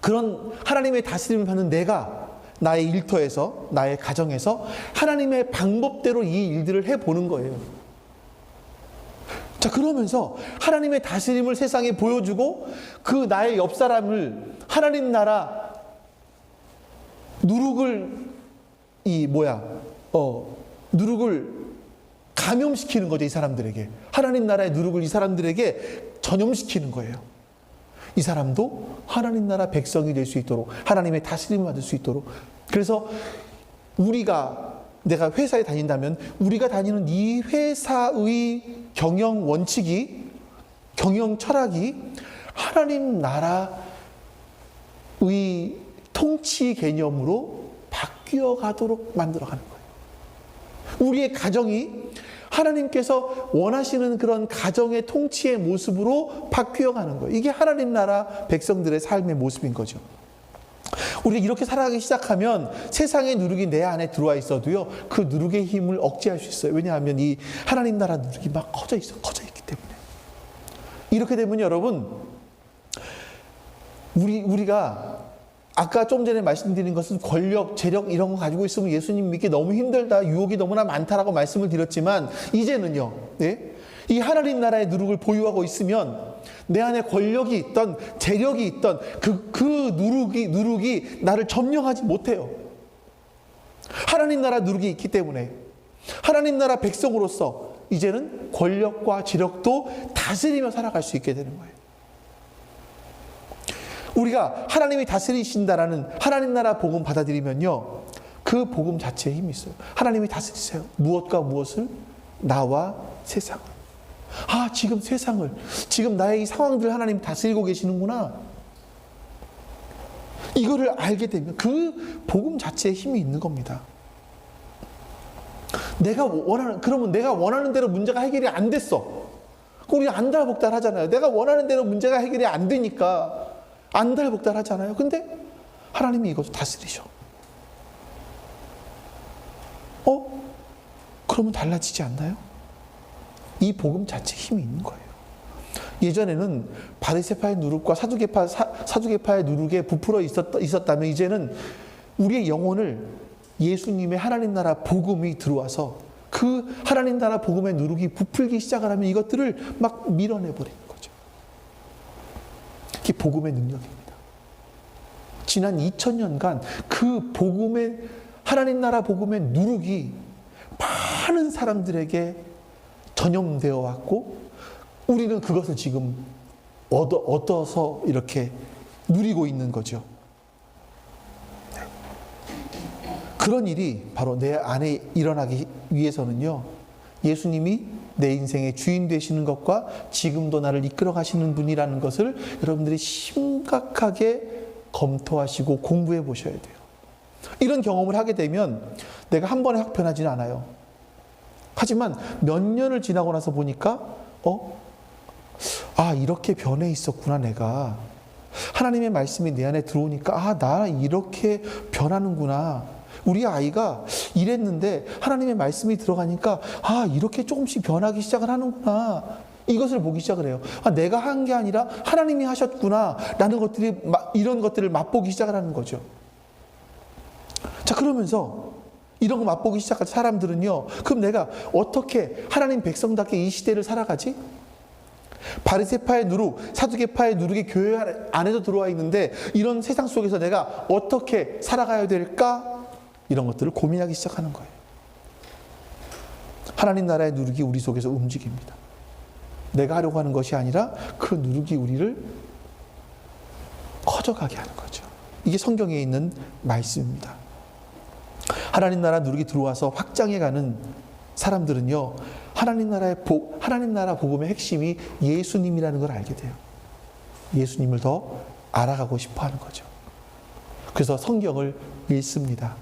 그런 하나님의 다스림을 받는 내가 나의 일터에서, 나의 가정에서 하나님의 방법대로 이 일들을 해보는 거예요. 자, 그러면서 하나님의 다스림을 세상에 보여주고 그 나의 옆 사람을 하나님 나라 누룩을 감염시키는 거죠. 이 사람들에게. 하나님 나라의 누룩을 이 사람들에게 전염시키는 거예요. 이 사람도 하나님 나라 백성이 될 수 있도록, 하나님의 다스림을 받을 수 있도록. 그래서 내가 회사에 다닌다면 우리가 다니는 이 회사의 경영 원칙이, 경영 철학이 하나님 나라의 통치 개념으로 바뀌어 가도록 만들어가는 거예요. 우리의 가정이 하나님께서 원하시는 그런 가정의 통치의 모습으로 바뀌어가는 거예요. 이게 하나님 나라 백성들의 삶의 모습인 거죠. 우리가 이렇게 살아가기 시작하면 세상의 누룩이 내 안에 들어와 있어도요, 그 누룩의 힘을 억제할 수 있어요. 왜냐하면 이 하나님 나라 누룩이 막 커져 있기 때문에. 이렇게 되면 여러분, 우리가 아까 좀 전에 말씀드린 것은 권력, 재력 이런 거 가지고 있으면 예수님 믿기 너무 힘들다, 유혹이 너무나 많다라고 말씀을 드렸지만, 이제는요, 네? 이 하나님 나라의 누룩을 보유하고 있으면 내 안에 권력이 있던, 재력이 있던 그 누룩이 나를 점령하지 못해요. 하나님 나라 누룩이 있기 때문에 하나님 나라 백성으로서 이제는 권력과 재력도 다스리며 살아갈 수 있게 되는 거예요. 우리가 하나님이 다스리신다라는 하나님 나라 복음 받아들이면요, 그 복음 자체에 힘이 있어요. 하나님이 다스리세요. 무엇과 무엇을? 나와 세상을. 지금 세상을, 지금 나의 이 상황들 하나님 다스리고 계시는구나. 이거를 알게 되면 그 복음 자체에 힘이 있는 겁니다. 그러면 내가 원하는 대로 문제가 해결이 안 됐어. 우리 안달복달 하잖아요. 내가 원하는 대로 문제가 해결이 안 되니까 안달복달 하잖아요. 근데 하나님이 이것을 다스리셔. 그러면 달라지지 않나요? 이 복음 자체에 힘이 있는 거예요. 예전에는 바리새파의 누룩과 사두개파의 누룩에 부풀어 있었다면 이제는 우리의 영혼을 예수님의 하나님 나라 복음이 들어와서 그 하나님 나라 복음의 누룩이 부풀기 시작을 하면 이것들을 막 밀어내버리는 거죠. 이게 복음의 능력입니다. 지난 2000년간 그 하나님 나라 복음의 누룩이 많은 사람들에게 전염되어 왔고, 우리는 그것을 지금 얻어서 이렇게 누리고 있는 거죠. 그런 일이 바로 내 안에 일어나기 위해서는요, 예수님이 내 인생의 주인 되시는 것과 지금도 나를 이끌어 가시는 분이라는 것을 여러분들이 심각하게 검토하시고 공부해 보셔야 돼요. 이런 경험을 하게 되면 내가 한 번에 확 변하지는 않아요. 하지만 몇 년을 지나고 나서 보니까 이렇게 변해 있었구나. 내가 하나님의 말씀이 내 안에 들어오니까 나 이렇게 변하는구나. 우리 아이가 이랬는데 하나님의 말씀이 들어가니까 이렇게 조금씩 변하기 시작을 하는구나. 이것을 보기 시작을 해요. 내가 한 게 아니라 하나님이 하셨구나 라는 이런 것들을 맛보기 시작을 하는 거죠. 자, 그러면서 이런 거 맛보기 시작한 사람들은요, 그럼 내가 어떻게 하나님 백성답게 이 시대를 살아가지? 바리새파의 누룩, 사두개파의 누룩이 교회 안에도 들어와 있는데 이런 세상 속에서 내가 어떻게 살아가야 될까? 이런 것들을 고민하기 시작하는 거예요. 하나님 나라의 누룩이 우리 속에서 움직입니다. 내가 하려고 하는 것이 아니라 그 누룩이 우리를 커져가게 하는 거죠. 이게 성경에 있는 말씀입니다. 하나님 나라 누룩이 들어와서 확장해가는 사람들은요, 하나님 나라 복음의 핵심이 예수님이라는 걸 알게 돼요. 예수님을 더 알아가고 싶어 하는 거죠. 그래서 성경을 읽습니다.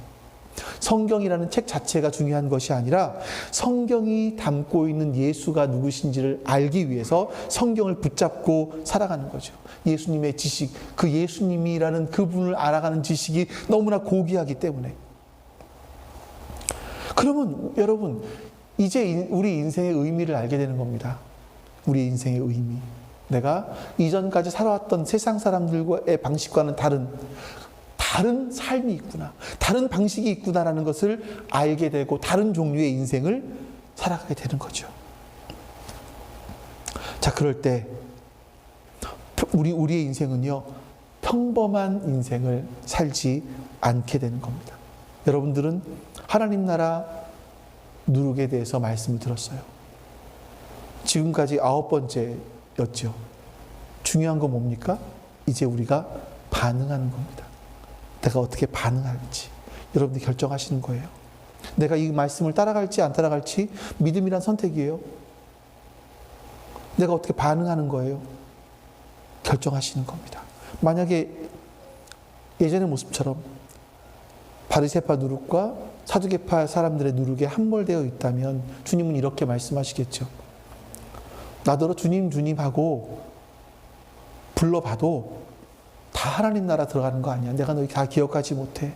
성경이라는 책 자체가 중요한 것이 아니라 성경이 담고 있는 예수가 누구신지를 알기 위해서 성경을 붙잡고 살아가는 거죠. 예수님의 지식, 그 예수님이라는 그분을 알아가는 지식이 너무나 고귀하기 때문에. 그러면 여러분, 이제 우리 인생의 의미를 알게 되는 겁니다. 우리 인생의 의미. 내가 이전까지 살아왔던 세상 사람들과의 방식과는 다른 삶이 있구나, 다른 방식이 있구나라는 것을 알게 되고 다른 종류의 인생을 살아가게 되는 거죠. 자, 그럴 때 우리의 인생은요, 평범한 인생을 살지 않게 되는 겁니다. 여러분들은 하나님 나라 누룩에 대해서 말씀을 들었어요. 지금까지 9번째였죠. 중요한 건 뭡니까? 이제 우리가 반응하는 겁니다. 내가 어떻게 반응할지 여러분들이 결정하시는 거예요. 내가 이 말씀을 따라갈지 안 따라갈지 믿음이란 선택이에요. 내가 어떻게 반응하는 거예요. 결정하시는 겁니다. 만약에 예전의 모습처럼 바리새파 누룩과 사두개파 사람들의 누룩에 함몰되어 있다면 주님은 이렇게 말씀하시겠죠. 나더러 주님 주님 하고 불러봐도 다 하나님 나라 들어가는 거 아니야. 내가 너희 다 기억하지 못해.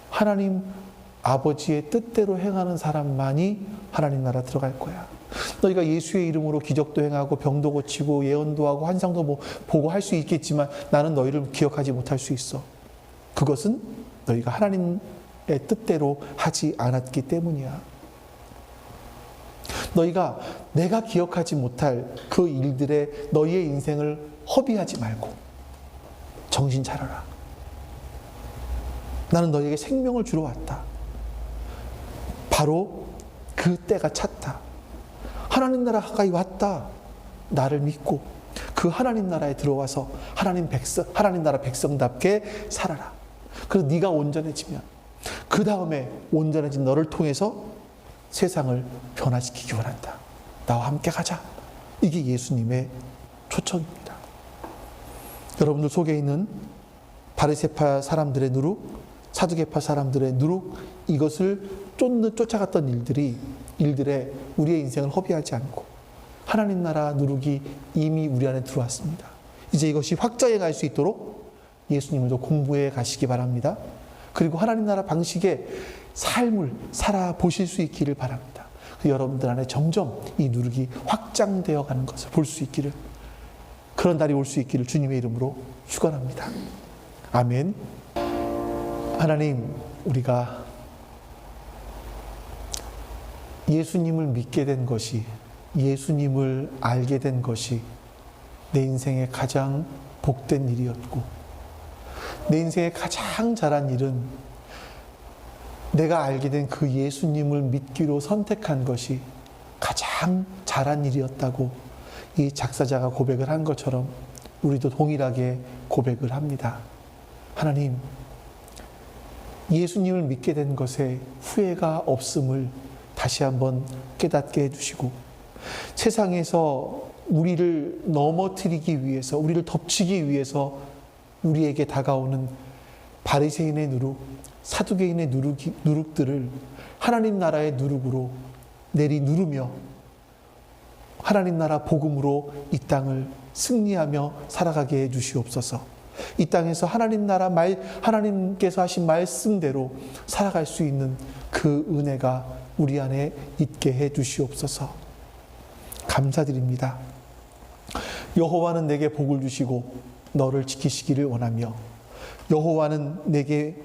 하나님 아버지의 뜻대로 행하는 사람만이 하나님 나라 들어갈 거야. 너희가 예수의 이름으로 기적도 행하고 병도 고치고 예언도 하고 환상도 보고 할 수 있겠지만 나는 너희를 기억하지 못할 수 있어. 그것은 너희가 하나님의 뜻대로 하지 않았기 때문이야. 너희가 내가 기억하지 못할 그 일들에 너희의 인생을 허비하지 말고 정신 차려라. 나는 너희에게 생명을 주러 왔다. 바로 그 때가 찼다. 하나님 나라 가까이 왔다. 나를 믿고 그 하나님 나라에 들어와서 하나님 나라 백성답게 살아라. 그래서 네가 온전해지면 그 다음에 온전해진 너를 통해서 세상을 변화시키기 원한다. 나와 함께 가자. 이게 예수님의 초청입니다. 여러분들 속에 있는 바리새파 사람들의 누룩, 사두개파 사람들의 누룩, 이것을 쫓아갔던 일들에 우리의 인생을 허비하지 않고 하나님 나라 누룩이 이미 우리 안에 들어왔습니다. 이제 이것이 확장해 갈 수 있도록 예수님도 공부해 가시기 바랍니다. 그리고 하나님 나라 방식의 삶을 살아보실 수 있기를 바랍니다. 여러분들 안에 점점 이 누룩이 확장되어 가는 것을 볼 수 있기를, 그런 날이 올 수 있기를 주님의 이름으로 축원합니다. 아멘. 하나님, 우리가 예수님을 믿게 된 것이, 예수님을 알게 된 것이 내 인생의 가장 복된 일이었고, 내 인생의 가장 잘한 일은 내가 알게 된 그 예수님을 믿기로 선택한 것이 가장 잘한 일이었다고 이 작사자가 고백을 한 것처럼 우리도 동일하게 고백을 합니다. 하나님, 예수님을 믿게 된 것에 후회가 없음을 다시 한번 깨닫게 해주시고, 세상에서 우리를 넘어뜨리기 위해서, 우리를 덮치기 위해서 우리에게 다가오는 바리새인의 누룩, 사두개인의 누룩들을 하나님 나라의 누룩으로 누르며 하나님 나라 복음으로 이 땅을 승리하며 살아가게 해 주시옵소서. 이 땅에서 하나님께서 하신 말씀대로 살아갈 수 있는 그 은혜가 우리 안에 있게 해 주시옵소서. 감사드립니다. 여호와는 내게 복을 주시고 너를 지키시기를 원하며, 여호와는 내게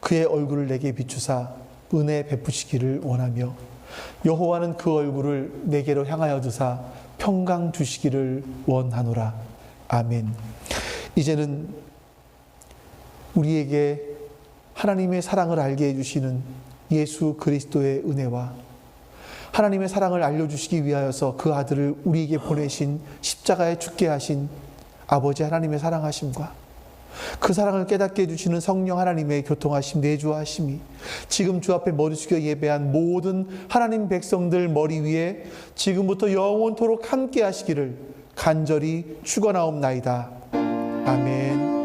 그의 얼굴을 내게 비추사 은혜 베푸시기를 원하며, 여호와는 그 얼굴을 내게로 향하여 두사 평강 주시기를 원하노라. 아멘. 이제는 우리에게 하나님의 사랑을 알게 해주시는 예수 그리스도의 은혜와 하나님의 사랑을 알려주시기 위하여서 그 아들을 우리에게 보내신, 십자가에 죽게 하신 아버지 하나님의 사랑하심과 그 사랑을 깨닫게 해주시는 성령 하나님의 교통하심, 내주하심이 지금 주 앞에 머리 숙여 예배한 모든 하나님 백성들 머리 위에 지금부터 영원토록 함께 하시기를 간절히 축원하옵나이다. 아멘.